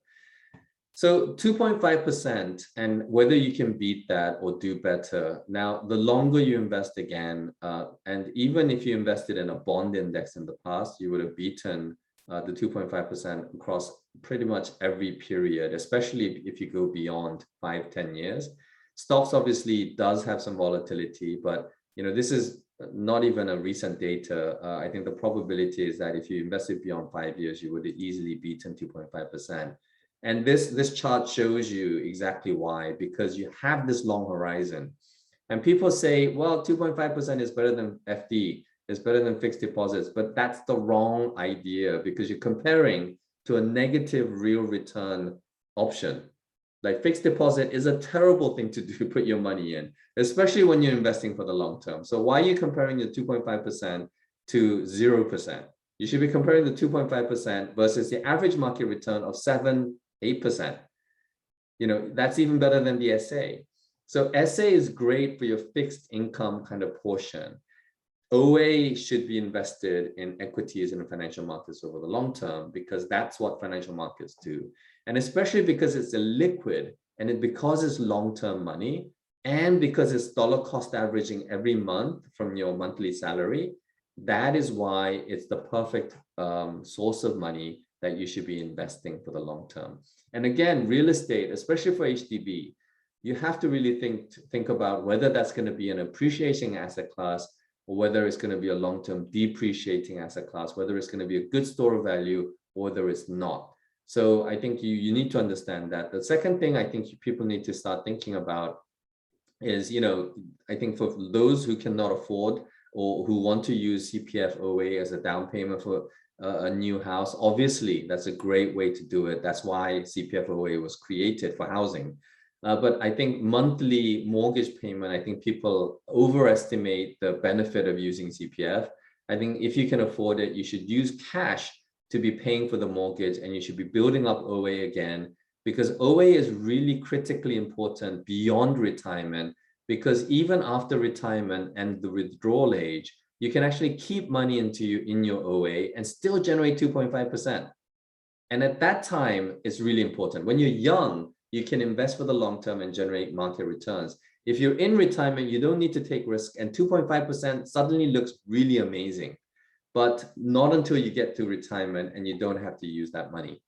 So 2.5%, and whether you can beat that or do better. Now, the longer you invest again, and even if you invested in a bond index in the past, you would have beaten the 2.5% across pretty much every period, especially if you go beyond 5-10 years. Stocks obviously does have some volatility, but this is not even a recent data. I think the probability is that if you invested beyond 5 years, you would have easily beaten 2.5%. And this chart shows you exactly why, because you have this long horizon. And people say, well, 2.5% is better than FD, it's better than fixed deposits, but that's the wrong idea, because you're comparing to a negative real return option. Like fixed deposit is a terrible thing to do, put your money in, especially when you're investing for the long term. So why are you comparing your 2.5% to 0%? You should be comparing the 2.5% versus the average market return of 7-8%. That's even better than the SA. So SA is great for your fixed income kind of portion. OA should be invested in equities and financial markets over the long term, because that's what financial markets do. And especially because it's a liquid, and because it's long-term money, and because it's dollar cost averaging every month from your monthly salary, that is why it's the perfect source of money that you should be investing for the long term. And again, real estate, especially for HDB, you have to really think about whether that's going to be an appreciating asset class, or whether it's going to be a long-term depreciating asset class, whether it's going to be a good store of value, or whether it's not. So I think you need to understand that. The second thing I think people need to start thinking about is, I think for those who cannot afford or who want to use CPF OA as a down payment for a new house, obviously that's a great way to do it. That's why CPF OA was created, for housing. But I think monthly mortgage payment, I think people overestimate the benefit of using CPF. I think if you can afford it, you should use cash to be paying for the mortgage, and you should be building up OA again, because OA is really critically important beyond retirement, because even after retirement and the withdrawal age, you can actually keep money in your OA and still generate 2.5%. And at that time, it's really important. When you're young, you can invest for the long term and generate market returns. If you're in retirement, you don't need to take risk, and 2.5% suddenly looks really amazing, but not until you get to retirement and you don't have to use that money.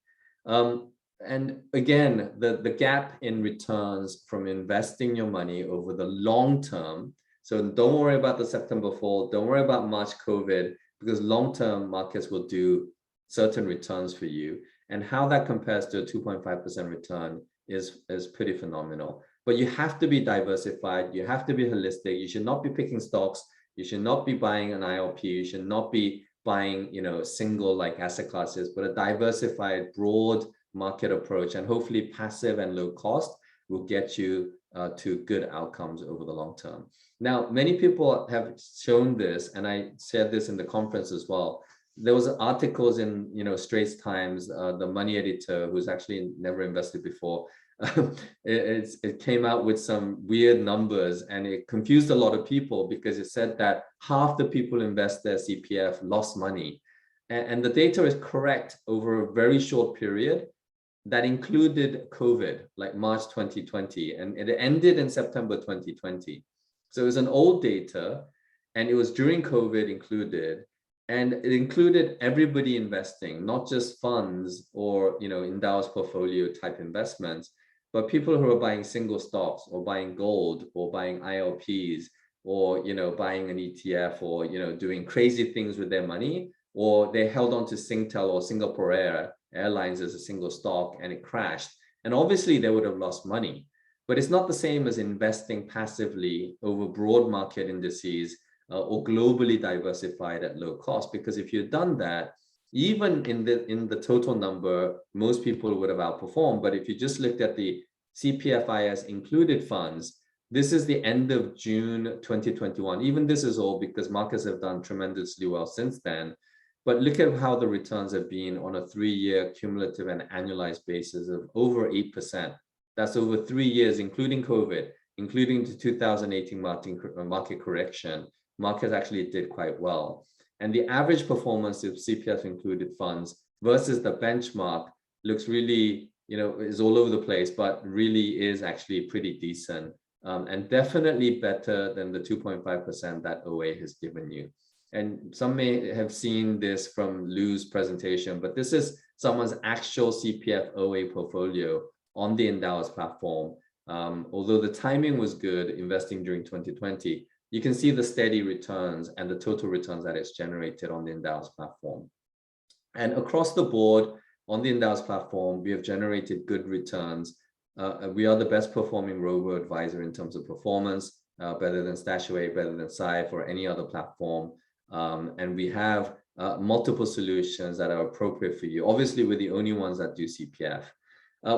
And again, the gap in returns from investing your money over the long term. So don't worry about the September fall, don't worry about March COVID, because long-term markets will do certain returns for you. And how that compares to a 2.5% return is pretty phenomenal. But you have to be diversified, you have to be holistic, you should not be picking stocks, you should not be buying an ILP, you should not be buying, single like asset classes, but a diversified, broad market approach, and hopefully passive and low cost will get you to good outcomes over the long term. Now, many people have shown this, and I said this in the conference as well. There was articles in, Straits Times, the money editor, who's actually never invested before. It came out with some weird numbers, and it confused a lot of people, because it said that half the people invest their CPF lost money. And the data is correct over a very short period. That included COVID, like March 2020, and it ended in September 2020. So it was an old data, and it was during COVID included, and it included everybody investing, not just funds or Endowus portfolio type investments, but people who are buying single stocks, or buying gold, or buying ILPs, or buying an ETF, or doing crazy things with their money, or they held on to Singtel or Singaporean Airlines as a single stock and it crashed. And obviously they would have lost money, but it's not the same as investing passively over broad market indices or globally diversified at low cost. Because if you'd done that, even in the total number, most people would have outperformed. But if you just looked at the CPFIS included funds, this is the end of June 2021. Even this is all because markets have done tremendously well since then. But look at how the returns have been on a 3-year cumulative and annualized basis of over 8%. That's over 3 years, including COVID, including the 2018 market correction. Markets actually did quite well. And the average performance of CPF included funds versus the benchmark looks really, is all over the place, but really is actually pretty decent. And definitely better than the 2.5% that OA has given you. And some may have seen this from Lou's presentation, but this is someone's actual CPF OA portfolio on the Endowus platform. Although the timing was good, investing during 2020, you can see the steady returns and the total returns that it's generated on the Endowus platform. And across the board on the Endowus platform, we have generated good returns. We are the best performing robo-advisor in terms of performance, better than Stashaway, better than Scythe or any other platform. And we have multiple solutions that are appropriate for you. Obviously, we're the only ones that do CPF.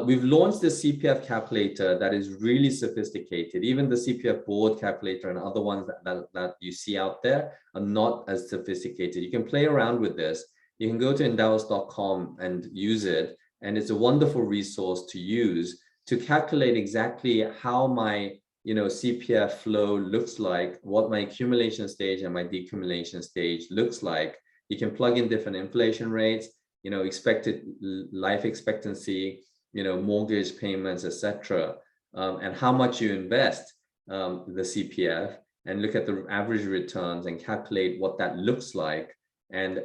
We've launched the Cpf Calculator that is really sophisticated. Even the Cpf board calculator and other ones that you see out there are not as sophisticated. You can play around with this. You can go to endowus.com and use it. And it's a wonderful resource to use to calculate exactly how my CPF flow looks like, what my accumulation stage and my decumulation stage looks like. You can plug in different inflation rates, expected life expectancy, mortgage payments, etc., and how much you invest the CPF, and look at the average returns and calculate what that looks like, and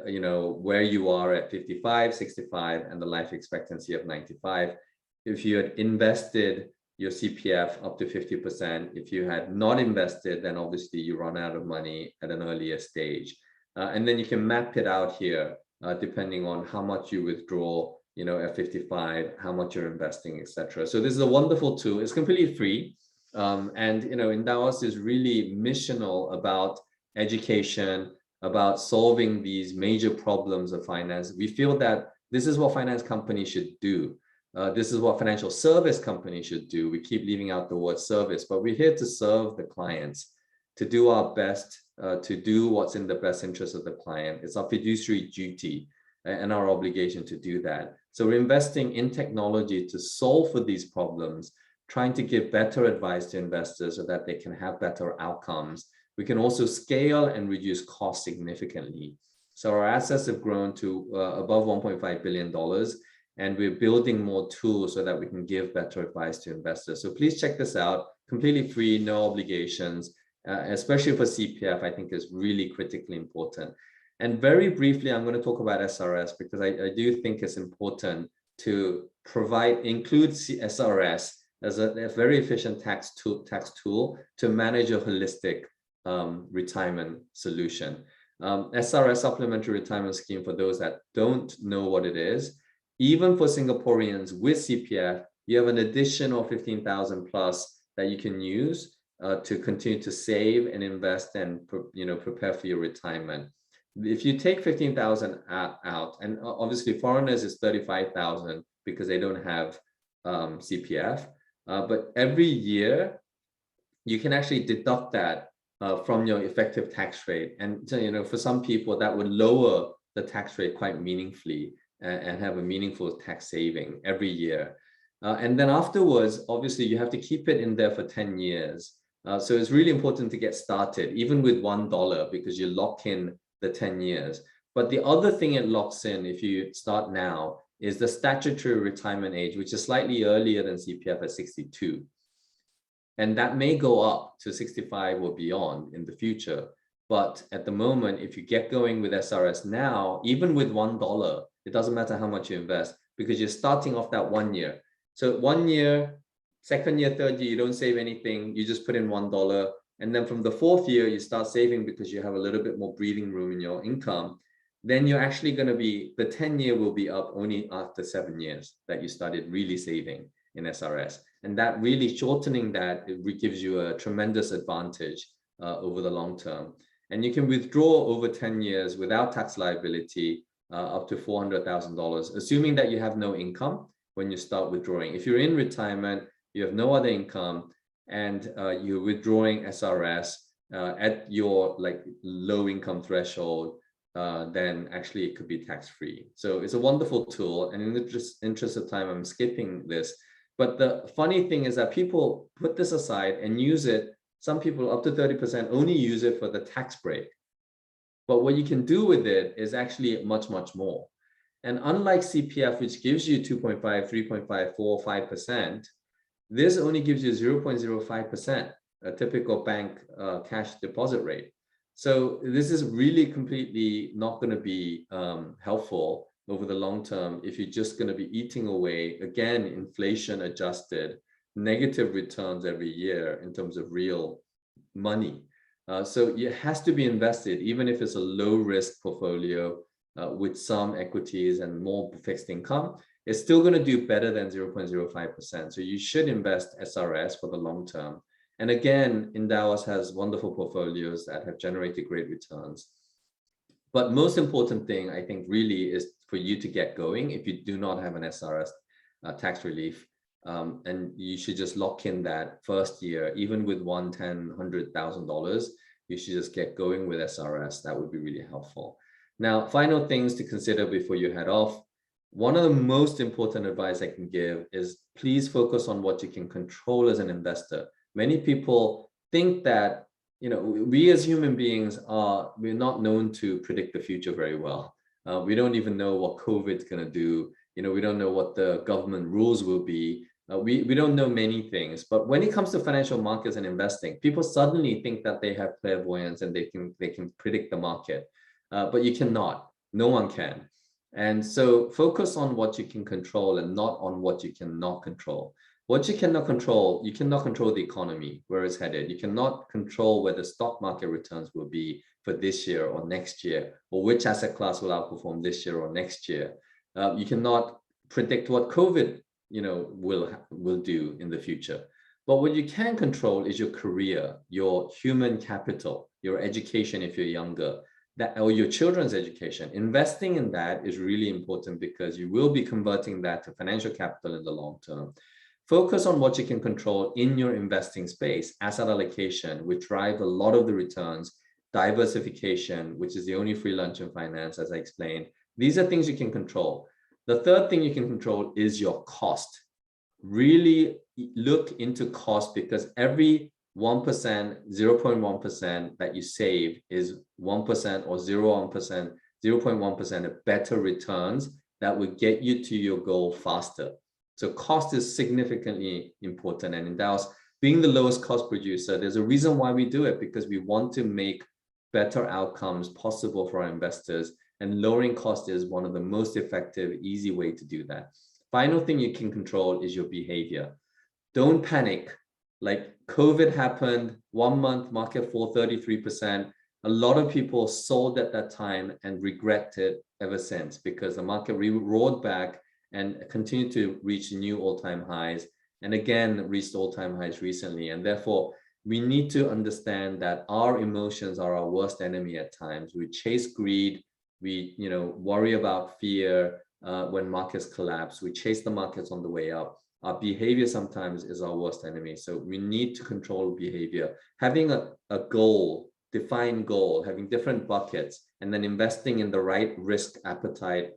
where you are at 55, 65, and the life expectancy of 95. If you had invested your CPF up to 50%, if you had not invested, then obviously you run out of money at an earlier stage. And then you can map it out here, depending on how much you withdraw, at 55, how much you're investing, etc. So this is a wonderful tool. It's completely free. And Endowus is really missional about education, about solving these major problems of finance. We feel that this is what finance companies should do. This is what financial service companies should do. We keep leaving out the word service, but we're here to serve the clients, to do our best, to do what's in the best interest of the client. It's our fiduciary duty and our obligation to do that. So we're investing in technology to solve for these problems, trying to give better advice to investors so that they can have better outcomes. We can also scale and reduce costs significantly. So our assets have grown to above $1.5 billion, and we're building more tools so that we can give better advice to investors. So please check this out, completely free, no obligations, especially for CPF, I think is really critically important. And very briefly, I'm going to talk about SRS because I do think it's important to include SRS as a very efficient tax tool to manage a holistic retirement solution. SRS, Supplementary Retirement Scheme, for those that don't know what it is, even for Singaporeans with CPF, you have an additional 15,000 plus that you can use to continue to save and invest and prepare for your retirement. If you take 15,000 out, and obviously foreigners is 35,000 because they don't have CPF, but every year you can actually deduct that from your effective tax rate. And for some people that would lower the tax rate quite meaningfully and have a meaningful tax saving every year. And then afterwards, obviously you have to keep it in there for 10 years. So it's really important to get started, even with $1, because you lock in the 10 years. But the other thing it locks in, if you start now, is the statutory retirement age, which is slightly earlier than CPF at 62. And that may go up to 65 or beyond in the future. But at the moment, if you get going with SRS now, even with $1, it doesn't matter how much you invest because you're starting off that 1 year. So 1 year, second year, third year, you don't save anything. You just put in $1. And then from the fourth year, you start saving because you have a little bit more breathing room in your income. Then you're actually going to be, the 10 year will be up only after 7 years that you started really saving in SRS. And that really shortening that, it gives you a tremendous advantage over the long term. And you can withdraw over 10 years without tax liability up to $400,000, assuming that you have no income when you start withdrawing. If you're in retirement, you have no other income, and you're withdrawing SRS at your low income threshold, then actually it could be tax-free. So it's a wonderful tool. And in the interest of time, I'm skipping this. But the funny thing is that people put this aside and use it. Some people, up to 30%, only use it for the tax break. But what you can do with it is actually much, much more. And unlike CPF, which gives you 2.5, 3.5, 4, 5%, this only gives you 0.05%, a typical bank cash deposit rate. So this is really completely not going to be helpful over the long term if you're just going to be eating away, again, inflation adjusted, negative returns every year in terms of real money. So it has to be invested, even if it's a low risk portfolio with some equities and more fixed income, it's still going to do better than 0.05%. So you should invest SRS for the long term. And again, Endowus has wonderful portfolios that have generated great returns. But most important thing, I think, really is for you to get going if you do not have an SRS tax relief. And you should just lock in that first year, even with $1, $10, $100,000, you should just get going with SRS. That would be really helpful. Now, final things to consider before you head off. One of the most important advice I can give is please focus on what you can control as an investor. Many people think that, we as human beings we're not known to predict the future very well. We don't even know what COVID is going to do. We don't know what the government rules will be. We don't know many things, but when it comes to financial markets and investing, people suddenly think that they have clairvoyance and they can predict the market, but you cannot. No one can. And so focus on what you can control and not on what you cannot control. What you cannot control the economy, where it's headed. You cannot control where the stock market returns will be for this year or next year, or which asset class will outperform this year or next year. You cannot predict what COVID will do in the future. But what you can control is your career, your human capital, your education if you're younger, or your children's education. Investing in that is really important because you will be converting that to financial capital in the long term. Focus on what you can control in your investing space, asset allocation, which drive a lot of the returns, diversification, which is the only free lunch in finance, as I explained. These are things you can control. The third thing you can control is your cost. Really look into cost, because every 1%, 0.1% that you save is 1% or 0.1%, 0.1% of better returns that will get you to your goal faster. So cost is significantly important. And Endowus, being the lowest cost producer, there's a reason why we do it, because we want to make better outcomes possible for our investors. And lowering cost is one of the most effective, easy way to do that. Final thing you can control is your behavior. Don't panic. Like COVID happened, 1 month, market fall 33%. A lot of people sold at that time and regret it ever since, because the market roared back and continued to reach new all-time highs, and again reached all-time highs recently. And therefore, we need to understand that our emotions are our worst enemy at times. We chase greed, we worry about fear when markets collapse, we chase the markets on the way up. Our behavior sometimes is our worst enemy. So we need to control behavior. Having a goal, defined goal, having different buckets, and then investing in the right risk appetite,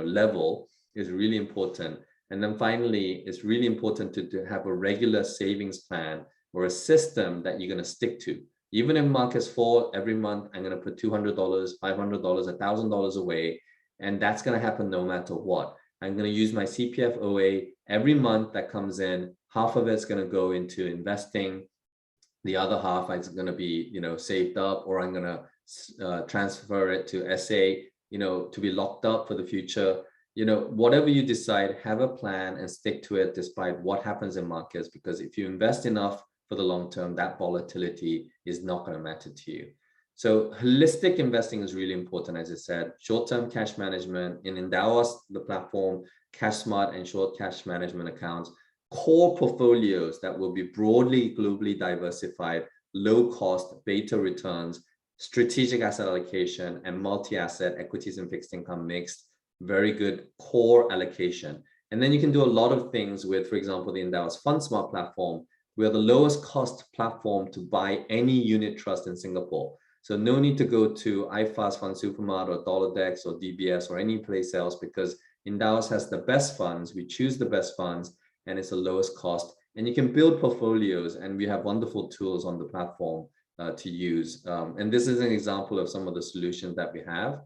level is really important. And then finally, it's really important to have a regular savings plan or a system that you're going to stick to. Even if markets fall every month, I'm going to put $200, $500, $1,000 away, and that's going to happen no matter what. I'm going to use my CPF OA every month that comes in. Half of it's going to go into investing. The other half is going to be, saved up, or I'm going to transfer it to SA, to be locked up for the future. Whatever you decide, have a plan and stick to it despite what happens in markets, because if you invest enough for the long term, that volatility is not going to matter to you. So holistic investing is really important, as I said. Short-term cash management in Endowus, the platform, Cash Smart and short cash management accounts, core portfolios that will be broadly, globally diversified, low cost beta returns, strategic asset allocation, and multi-asset equities and fixed income mixed, very good core allocation. And then you can do a lot of things with, for example, the Endowus FundSmart platform. We are the lowest cost platform to buy any unit trust in Singapore. So no need to go to iFast Fund Supermart or Doladex or DBS or any place else, because Endowus has the best funds. We choose the best funds, and it's the lowest cost. And you can build portfolios, and we have wonderful tools on the platform to use. And this is an example of some of the solutions that we have.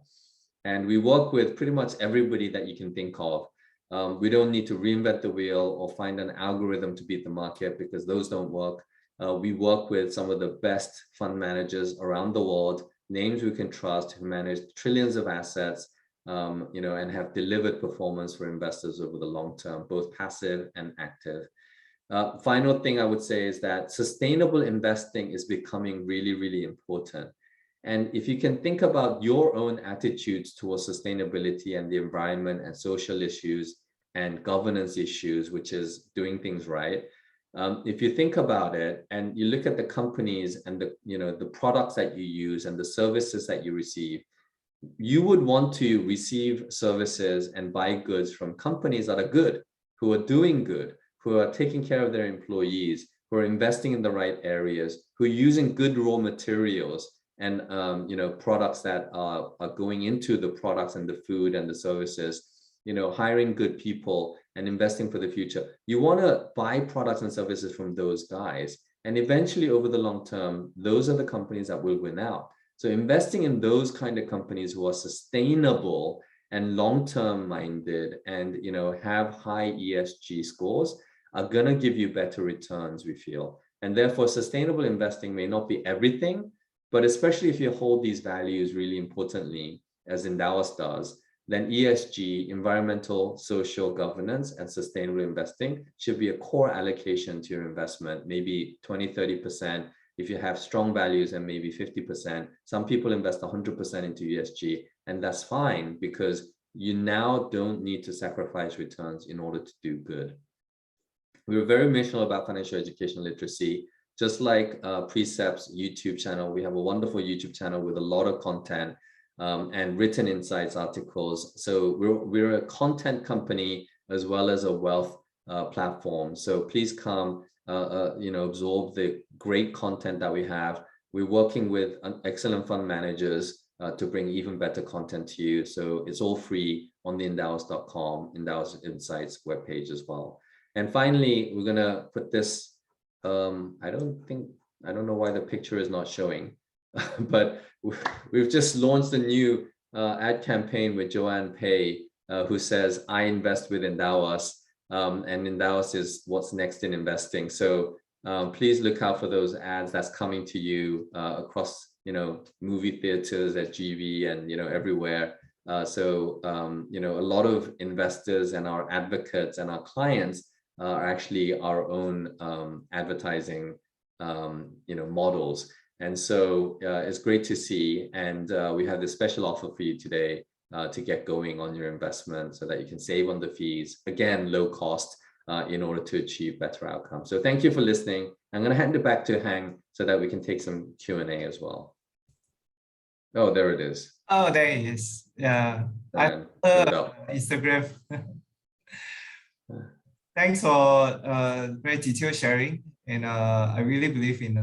And we work with pretty much everybody that you can think of. We don't need to reinvent the wheel or find an algorithm to beat the market, because those don't work. We work with some of the best fund managers around the world, names we can trust, who manage trillions of assets, and have delivered performance for investors over the long term, both passive and active. Final thing I would say is that sustainable investing is becoming really, really important. And if you can think about your own attitudes towards sustainability and the environment and social issues and governance issues, which is doing things right, if you think about it and you look at the companies and the products that you use and the services that you receive, you would want to receive services and buy goods from companies that are good, who are doing good, who are taking care of their employees, who are investing in the right areas, who are using good raw materials and products that are going into the products and the food and the services, hiring good people and investing for the future. You want to buy products and services from those guys. And eventually over the long term, those are the companies that will win out. So investing in those kind of companies who are sustainable and long-term minded and have high ESG scores are going to give you better returns, we feel. And therefore, sustainable investing may not be everything, but especially if you hold these values really importantly, as Endowus does, then ESG, environmental, social governance, and sustainable investing should be a core allocation to your investment, maybe 20, 30%. If you have strong values, and maybe 50%. Some people invest 100% into ESG, and that's fine, because you now don't need to sacrifice returns in order to do good. We're very missional about financial education literacy. Just like Precepts YouTube channel, we have a wonderful YouTube channel with a lot of content and written insights articles. So we're a content company as well as a wealth platform. So please come, absorb the great content that we have. We're working with excellent fund managers to bring even better content to you. So it's all free on the endowus.com, Endowus Insights webpage as well. And finally, we're gonna put this, I don't know why the picture is not showing, but we've just launched a new ad campaign with Joanne Pei, who says, I invest with Endowus, and Endowus is what's next in investing. So please look out for those ads that's coming to you across, movie theaters at GV and, everywhere. So a lot of investors and our advocates and our clients are actually our own advertising, models. And so it's great to see. And we have this special offer for you today to get going on your investment so that you can save on the fees. Again, low cost in order to achieve better outcomes. So thank you for listening. I'm going to hand it back to Heng so that we can take some Q&A as well. Oh, there it is. Oh, there it is. Yeah. Instagram. Thanks for very detailed sharing. And I really believe in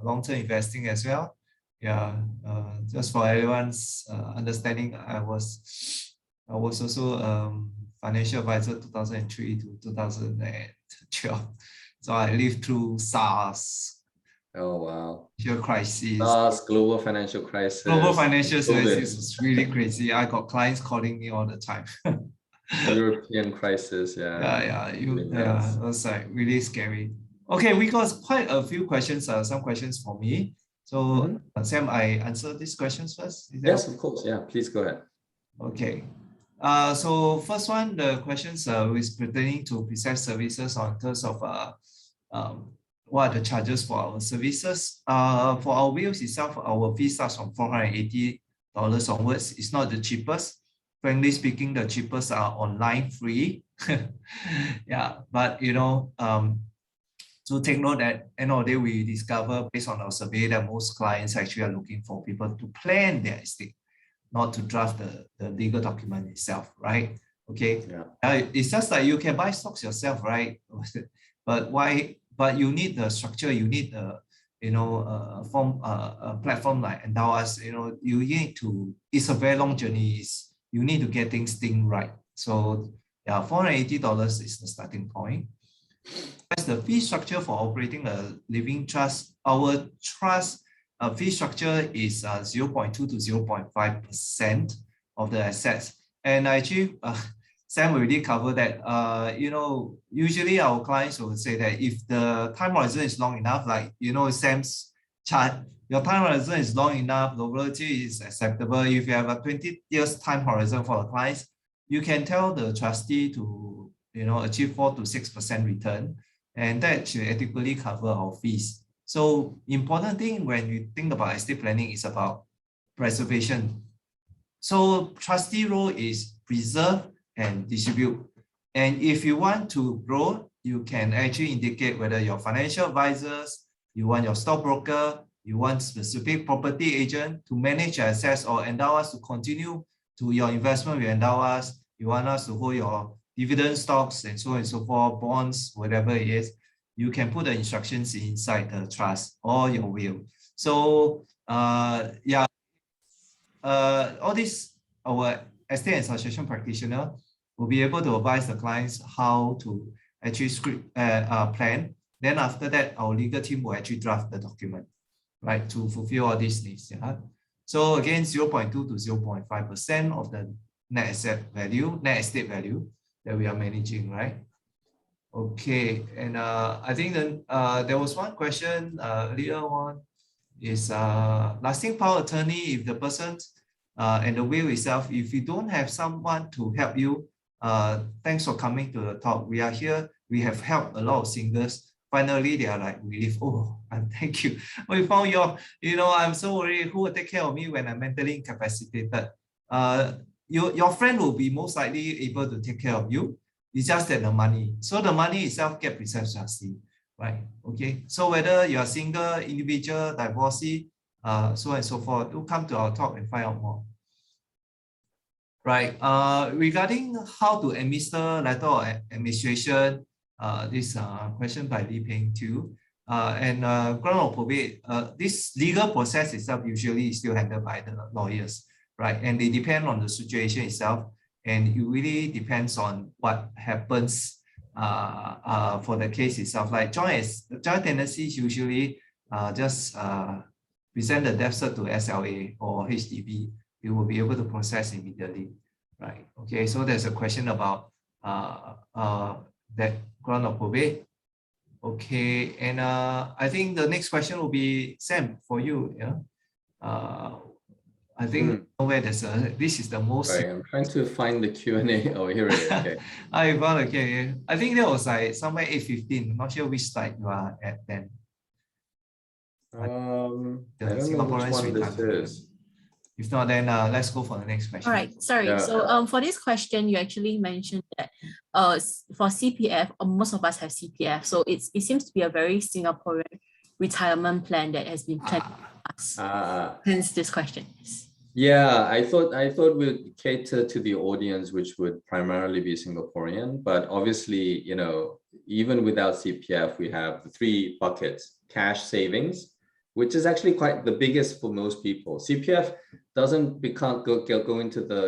long-term investing as well. Yeah, just for everyone's understanding, I was also financial advisor 2003 to 2012. So I lived through SARS. Oh wow! Crisis. SARS, global financial crisis. Global financial crisis was really crazy. I got clients calling me all the time. European crisis, yeah. It was like really scary. Okay, we got quite a few questions. Some questions for me. So Sam, I answer these questions first. Yes, of course. Yeah, please go ahead. Okay. So first one, the questions is pertaining to Precept services on terms of what are the charges for our services. For our wheels itself, our fee starts from $480 onwards. It's not the cheapest. Frankly speaking, the cheapest are online free. Yeah, but to So take note that end of the day, we discover based on our survey that most clients actually are looking for people to plan their estate, not to draft the legal document itself, right? Okay. Yeah. It's just like you can buy stocks yourself, right? But why? But you need the structure. You need the a platform like Endowus. You need to. It's a very long journey. You need to get things right. So yeah, $480 is the starting point. As the fee structure for operating a living trust, our trust fee structure is 0.2 to 0.5% of the assets. And actually, Sam already covered that. Usually our clients will say that if the time horizon is long enough, like Sam's chart, your time horizon is long enough, the volatility is acceptable. If you have a 20 years time horizon for the clients, you can tell the trustee to achieve 4 to 6% return, and that should adequately cover our fees. So important thing when you think about estate planning is about preservation. So trustee role is preserve and distribute. And if you want to grow, you can actually indicate whether your financial advisors, you want your stockbroker, you want specific property agent to manage your assets, or Endowus to continue to your investment with Endowus. You want us to hold your dividend stocks and so on and so forth, bonds, whatever it is. You can put the instructions inside the trust or your will. So all this, our estate and succession practitioner will be able to advise the clients how to actually plan. Then after that, our legal team will actually draft the document, right, to fulfill all these needs. Yeah? So again, 0.2 to 0.5% of the net estate value that we are managing, right? Okay, and I think then there was one question earlier on is lasting power of attorney. If the person and the will itself, if you don't have someone to help you, thanks for coming to the talk. We are here. We have helped a lot of singles. Finally, they are like relief. Oh, and thank you. We found I'm so worried. Who will take care of me when I'm mentally incapacitated? Your friend will be most likely able to take care of you. It's just that the money. So the money itself get precepts trustee, right? Okay. So whether you are single, individual, divorcee, so on and so forth, do come to our talk and find out more. Right. Regarding how to administer lateral administration, this question by Hwee Heng too. Grant of probate, this legal process itself usually is still handled by the lawyers, right? And they depend on the situation itself. And it really depends on what happens for the case itself. Like joint tenancies usually just present the death cert to SLA or HDB. It will be able to process immediately, right? Okay, so there's a question about that grant of probate. Okay, and I think the next question will be Sam for you. Yeah. I think where there's this is the most. Sorry, I'm trying to find the Q&A. Oh, here it is. Okay. I found okay. I think that was like somewhere 8:15. I'm not sure which slide you are at then. I don't know which one this is. If not, then let's go for the next question. All right, sorry. Yeah. So for this question, you actually mentioned that for CPF, most of us have CPF. So it seems to be a very Singaporean retirement plan that has been planned for us. Hence this question. Yeah, I thought we'd cater to the audience, which would primarily be Singaporean. But obviously, even without CPF, we have the 3 buckets: cash savings, which is actually quite the biggest for most people. CPF can't go into the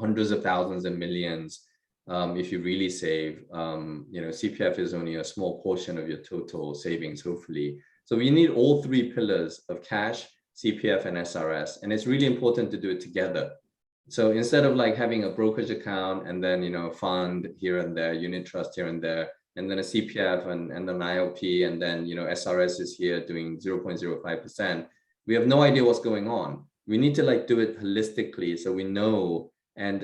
hundreds of thousands and millions if you really save. CPF is only a small portion of your total savings, hopefully. So we need all 3 pillars of cash, CPF, and SRS, and it's really important to do it together. So instead of like having a brokerage account and then fund here and there, unit trust here and there, and then a CPF and then ILP, and then SRS is here doing 0.05%. We have no idea what's going on. We need to do it holistically so we know. And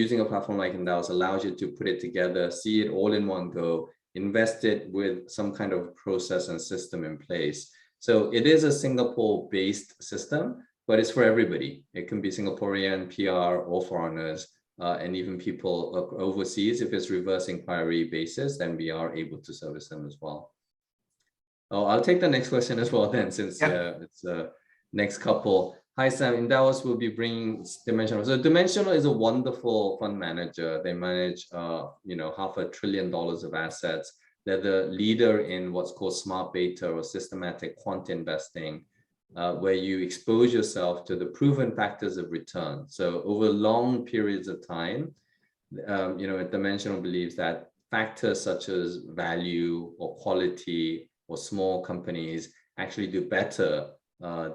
using a platform like Endowus allows you to put it together, see it all in one go, invest it with some kind of process and system in place. So it is a Singapore-based system, but it's for everybody. It can be Singaporean, PR, or foreigners, and even people overseas. If it's reverse inquiry basis, then we are able to service them as well. Oh, I'll take the next question as well then, since it's next couple. Hi Sam, Endowus will be bringing Dimensional. So Dimensional is a wonderful fund manager. They manage, $500 billion of assets. They're the leader in what's called smart beta or systematic quant investing, where you expose yourself to the proven factors of return. So over long periods of time, Dimensional believes that factors such as value or quality or small companies actually do better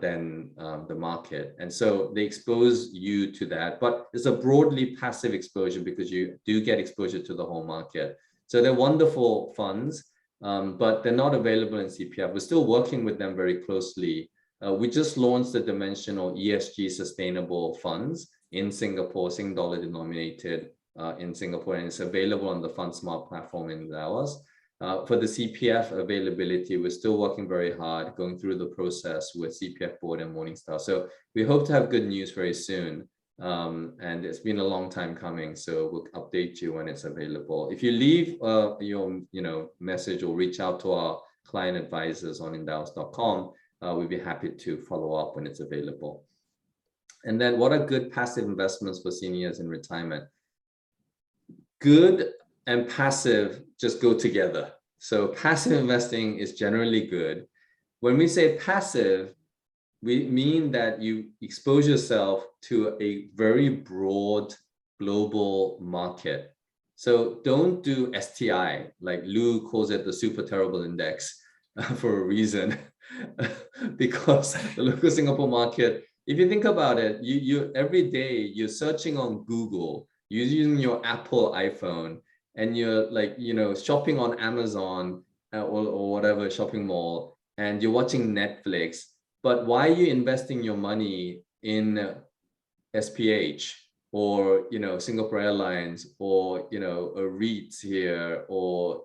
than the market. And so they expose you to that, but it's a broadly passive exposure because you do get exposure to the whole market. So they're wonderful funds, but they're not available in CPF. We're still working with them very closely. We just launched the Dimensional ESG sustainable funds in Singapore, Sing dollar denominated in Singapore, and it's available on the FundSmart platform in Endowus. For the CPF availability, we're still working very hard, going through the process with CPF Board and Morningstar. So we hope to have good news very soon. And it's been a long time coming, so we'll update you when it's available. If you leave your message or reach out to our client advisors on endowus.com, we'd be happy to follow up when it's available. And then what are good passive investments for seniors in retirement? Good and passive just go together. So passive investing is generally good. When we say passive, we mean that you expose yourself to a very broad global market. So don't do STI, like Lou calls it the super terrible index for a reason, because the local Singapore market, if you think about it, you every day you're searching on Google, you're using your Apple iPhone, and you're shopping on Amazon or whatever shopping mall, and you're watching Netflix. But why are you investing your money in SPH or Singapore Airlines or a REIT here or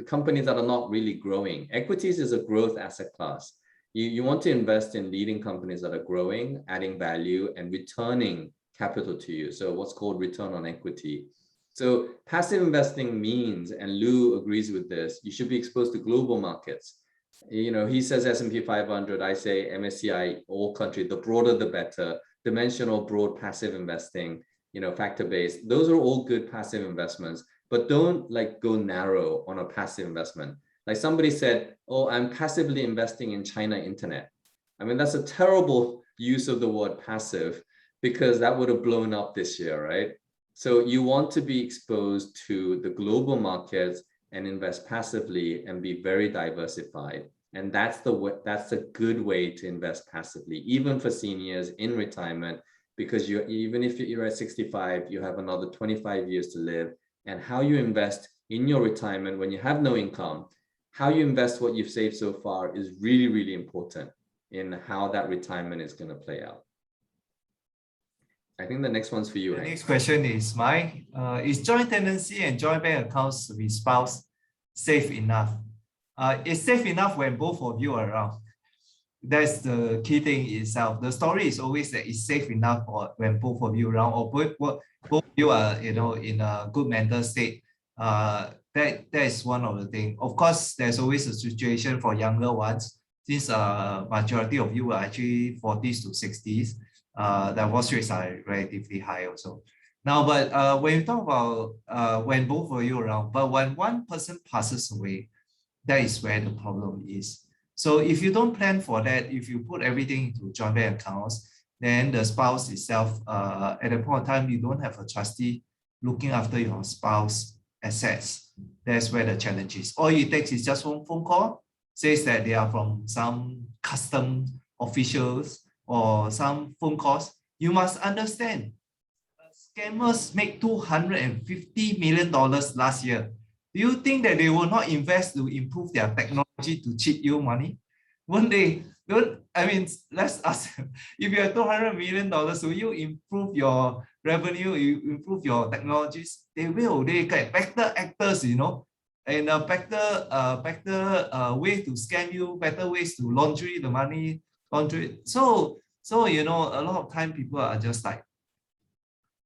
companies that are not really growing? Equities is a growth asset class. You want to invest in leading companies that are growing, adding value, and returning capital to you. So what's called return on equity. So passive investing means, and Lou agrees with this, you should be exposed to global markets. He says S&P 500, I say MSCI, all country, the broader the better. Dimensional, broad, passive investing, factor-based. Those are all good passive investments, but don't go narrow on a passive investment. Like somebody said, oh, I'm passively investing in China internet. I mean, that's a terrible use of the word passive, because that would have blown up this year, right? So you want to be exposed to the global markets and invest passively and be very diversified. And that's a good way to invest passively, even for seniors in retirement, because even if you're at 65, you have another 25 years to live. And how you invest in your retirement when you have no income, how you invest what you've saved so far is really, really important in how that retirement is going to play out. I think the next one's for you. The next question is mine. Is joint tenancy and joint bank accounts with spouse safe enough? It's safe enough when both of you are around. That's the key thing itself. The story is always that it's safe enough when both of you around, or both of you are in a good mental state. That is one of the things. Of course, there's always a situation for younger ones. Since majority of you are actually 40s to 60s. Divorce rates are relatively high also. Now, but when you talk about when both of you are around, but when one person passes away, that is where the problem is. So if you don't plan for that, if you put everything into joint bank accounts, then the spouse itself, at the point of time, you don't have a trustee looking after your spouse assets. That's where the challenge is. All it takes is just one phone call, says that they are from some custom officials, or some phone calls. You must understand, scammers make $250 million last year. Do you think that they will not invest to improve their technology to cheat you money? Won't they? Let's ask, if you have $200 million, will you improve your revenue, you improve your technologies? They will. They get better actors, and a better way to scam you, better ways to launder the money. So a lot of time people are just like,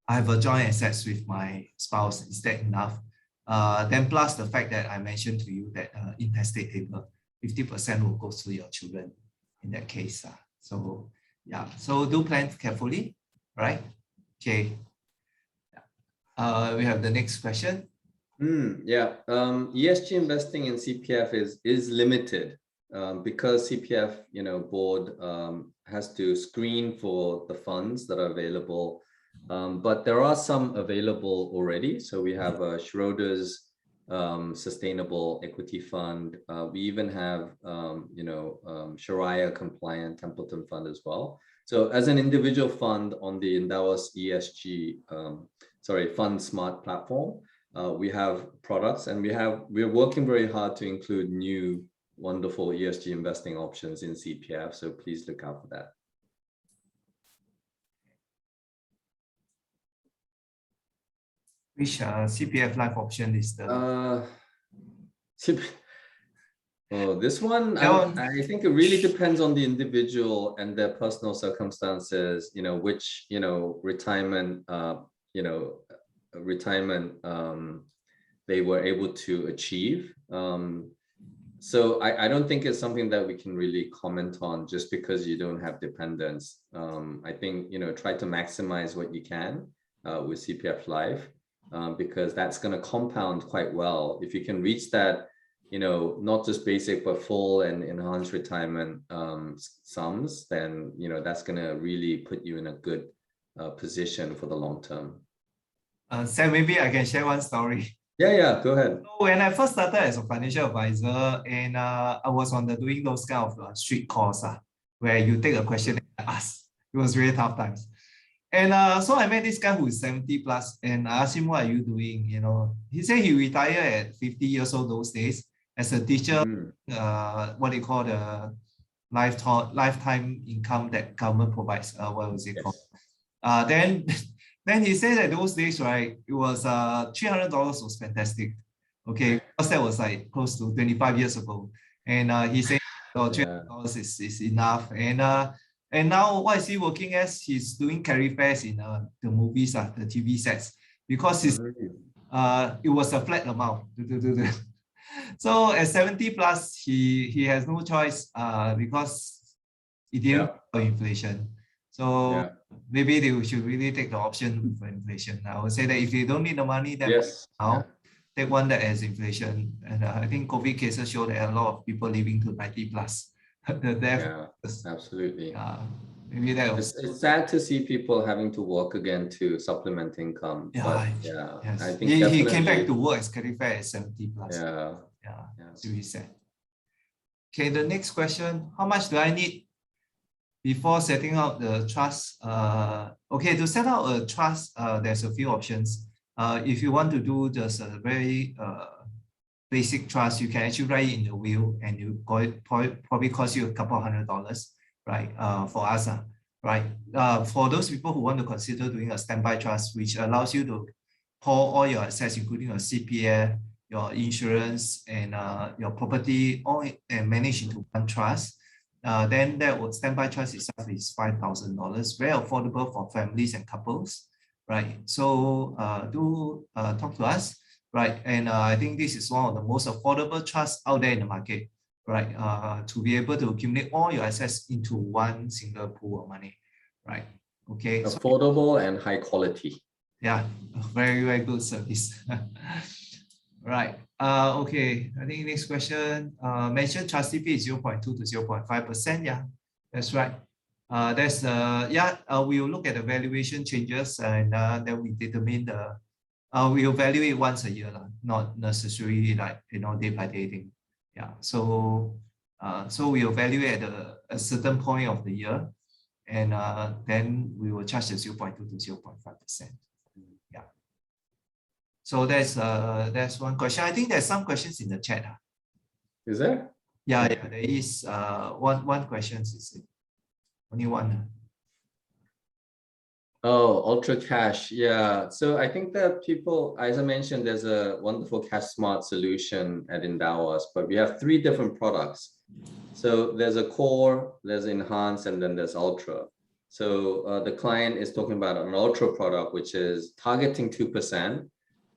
I have a joint assets with my spouse, is that enough? Then plus the fact that I mentioned to you that intestate table. 50% will go to your children in that case. So yeah, so do plan carefully, right? Okay. We have the next question. ESG investing in CPF is limited because CPF, board has to screen for the funds that are available. But there are some available already. So we have Schroders Sustainable Equity Fund. We even have, Sharia compliant Templeton Fund as well. So as an individual fund on the Endowus ESG, Fund Smart platform, we have products, and we're working very hard to include new wonderful ESG investing options in CPF. So please look out for that. Which CPF life option is the? This one, I think it really depends on the individual and their personal circumstances. Which retirement they were able to achieve. So I don't think it's something that we can really comment on just because you don't have dependents. I think, try to maximize what you can with CPF Life, because that's going to compound quite well. If you can reach that, not just basic, but full and enhanced retirement sums, then, that's going to really put you in a good position for the long term. Sam, maybe I can share one story. Yeah, go ahead. So when I first started as a financial advisor, and I was on doing those kind of street calls, where you take a question and ask. It was really tough times. And so I met this guy who is 70 plus, and I asked him, what are you doing? He said he retired at 50 years old those days as a teacher, what they call the lifetime income that government provides. What was it called? Then he said that those days, right, it was $300 was fantastic. Okay, because that was like close to 25 years ago. And he said, $300 is enough. And now what is he working as? He's doing carry fares in the movies, the TV sets, because it was a flat amount. So at 70 plus, he has no choice because it didn't for inflation. So maybe they should really take the option for inflation. I would say that if you don't need the money, then take one that has inflation. And I think COVID cases show that a lot of people living to 90 plus. Absolutely. Maybe that was... It's sad to see people having to work again to supplement income. I think he came back to work as carry fair at 70 plus. It's really sad. Okay, the next question: how much do I need before setting out the trust? Okay, to set out a trust, there's a few options. If you want to do just a very basic trust, you can actually write it in the will, and you probably cost you a couple of $100, right? For us, right? For those people who want to consider doing a standby trust, which allows you to pour all your assets, including your CPF, your insurance, and your property, all and manage into one trust, then that would standby trust itself is $5,000, very affordable for families and couples, right? So do talk to us. Right, and I think this is one of the most affordable trusts out there in the market, right? To be able to accumulate all your assets into one single pool of money, right? Okay. Affordable and high quality. Yeah, very, very good service. Right. Okay, I think next question. Mention trustee fee is 0.2 to 0.5%. Yeah, that's right. We will look at the valuation changes, and then we determine the we evaluate once a year, not necessarily like day by day thing. Yeah. So we evaluate at a certain point of the year, and then we will charge the 0.2 to 0.5%. Yeah. So that's one question. I think there's some questions in the chat. Is there? Yeah, there is one question. Is it? Only one. Oh, Ultra Cash. Yeah. So I think that people, as I mentioned, there's a wonderful Cash Smart solution at Endowus, but we have 3 different products. So there's a core, there's enhanced, and then there's ultra. So the client is talking about an ultra product, which is targeting 2%,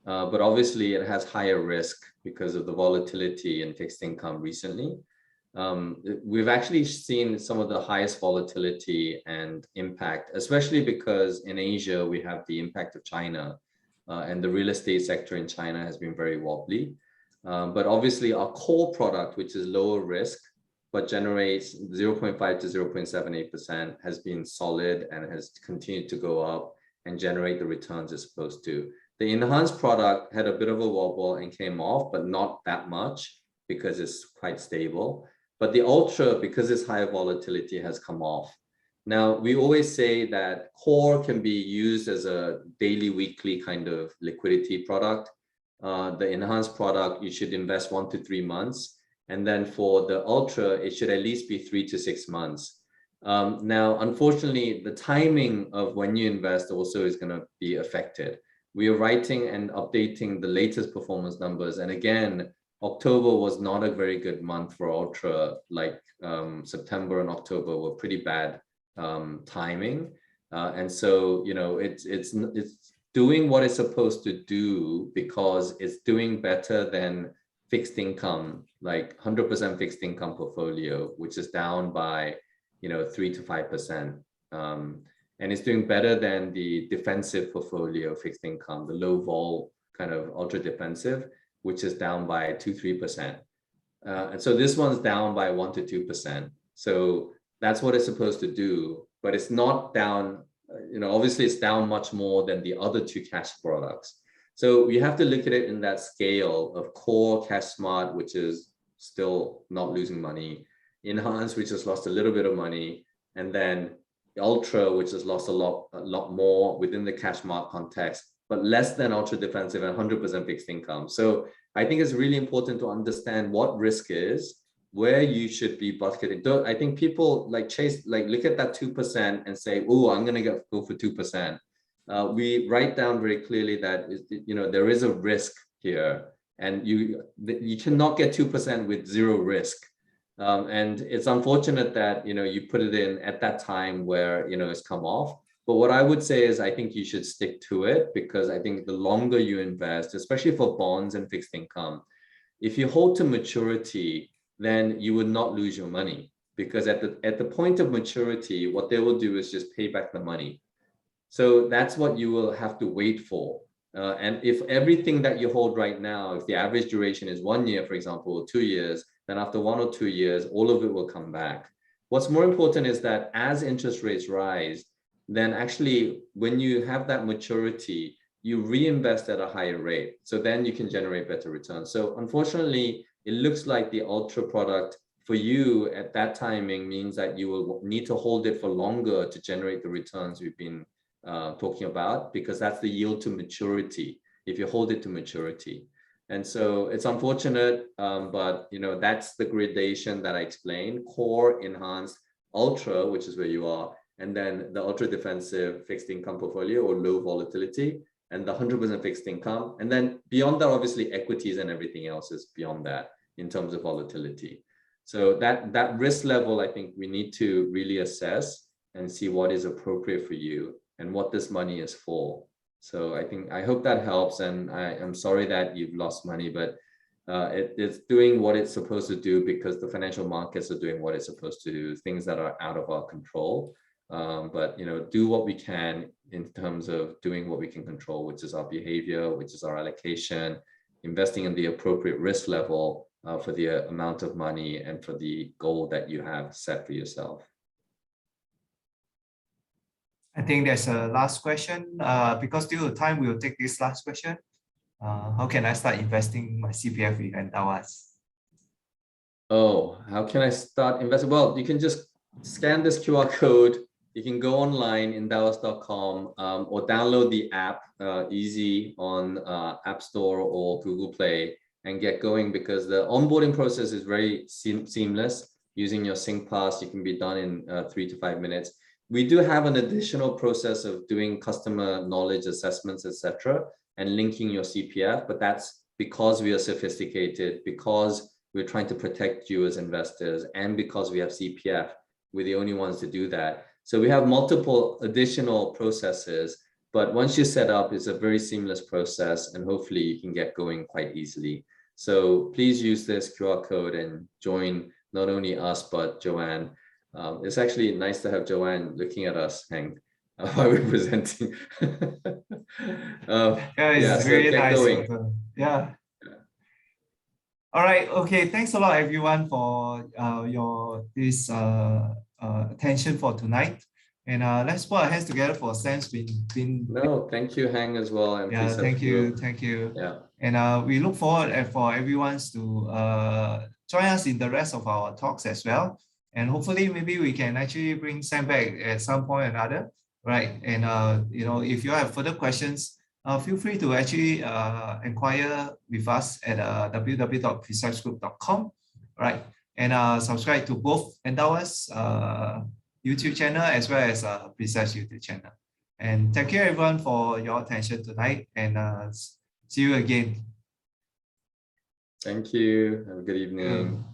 but obviously it has higher risk because of the volatility in fixed income recently. we've actually seen some of the highest volatility and impact, especially because in Asia, we have the impact of China, and the real estate sector in China has been very wobbly. But obviously our core product, which is lower risk, but generates 0.5 to 0.78%, has been solid and has continued to go up and generate the returns it's supposed to. The enhanced product had a bit of a wobble and came off, but not that much because it's quite stable. But the ultra, because it's higher volatility, has come off. Now, we always say that core can be used as a daily, weekly kind of liquidity product. The enhanced product, you should invest 1 to 3 months. And then for the ultra, it should at least be 3 to 6 months. Now, unfortunately, the timing of when you invest also is going to be affected. We are writing and updating the latest performance numbers. And again, October was not a very good month for ultra. Like September and October were pretty bad timing. And so, you know, it's doing what it's supposed to do because it's doing better than fixed income, like 100% fixed income portfolio, which is down by, you know, 3 to 5%. And it's doing better than the defensive portfolio fixed income, the low vol kind of ultra defensive, which is down by 2-3%. And so this one's down by 1 to 2%. So that's what it's supposed to do, but it's not down, you know, obviously it's down much more than the other two cash products. So we have to look at it in that scale of core, cash smart, which is still not losing money, enhanced, which has lost a little bit of money, and then ultra, which has lost a lot more within the cash smart context, but less than ultra defensive and 100% fixed income. So I think it's really important to understand what risk is, where you should be bucketing. I think people like look at that 2% and say, oh, I'm going to go for 2%. We write down very clearly that, you know, there is a risk here, and you cannot get 2% with zero risk. And it's unfortunate that, you know, you put it in at that time where, you know, it's come off. But what I would say is I think you should stick to it, because I think the longer you invest, especially for bonds and fixed income, if you hold to maturity, then you would not lose your money, because at the point of maturity, what they will do is just pay back the money. So that's what you will have to wait for. And if everything that you hold right now, if the average duration is 1 year, for example, or 2 years, then after 1 or 2 years, all of it will come back. What's more important is that as interest rates rise, then actually when you have that maturity, you reinvest at a higher rate. So then you can generate better returns. So unfortunately, it looks like the ultra product for you at that timing means that you will need to hold it for longer to generate the returns we've been talking about, because that's the yield to maturity if you hold it to maturity. And so it's unfortunate, but you know, that's the gradation that I explained: core, enhanced, ultra, which is where you are, and then the ultra defensive fixed income portfolio or low volatility, and the 100% fixed income. And then beyond that, obviously equities and everything else is beyond that in terms of volatility. So that risk level, I think we need to really assess and see what is appropriate for you and what this money is for. So I hope that helps. And I'm sorry that you've lost money, but it's doing what it's supposed to do, because the financial markets are doing what it's supposed to do, things that are out of our control. But, you know, do what we can in terms of doing what we can control, which is our behavior, which is our allocation, investing in the appropriate risk level for the amount of money and for the goal that you have set for yourself. I think there's a last question. Because due to time, we will take this last question. How can I start investing my CPF with Endowus? Oh, how can I start investing? Well, you can just scan this QR code. You can go online, endowus.com, or download the app, easy on App Store or Google Play, and get going, because the onboarding process is very seamless. Using your SingPass, you can be done in 3 to 5 minutes. We do have an additional process of doing customer knowledge assessments, etc., and linking your CPF, but that's because we are sophisticated, because we're trying to protect you as investors, and because we have CPF, we're the only ones to do that. So we have multiple additional processes, but once you set up, it's a very seamless process, and hopefully you can get going quite easily. So please use this QR code and join not only us, but Joanne. It's actually nice to have Joanne looking at us, Heng, while we're presenting. It's so really get nice. going. Yeah. All right. Okay. Thanks a lot, everyone, for your attention for tonight. And let's put our hands together for Sam's been. No, thank you, Heng, as well. And yeah, thank you, thank you. Yeah. And we look forward for everyone to join us in the rest of our talks as well. And hopefully, maybe we can actually bring Sam back at some point or another, right? And you know, if you have further questions, feel free to actually inquire with us at www.preceptsgroup.com, right? And subscribe to both Endowus YouTube channel as well as Precepts YouTube channel. And thank you everyone for your attention tonight, and see you again. Thank you. Have a good evening.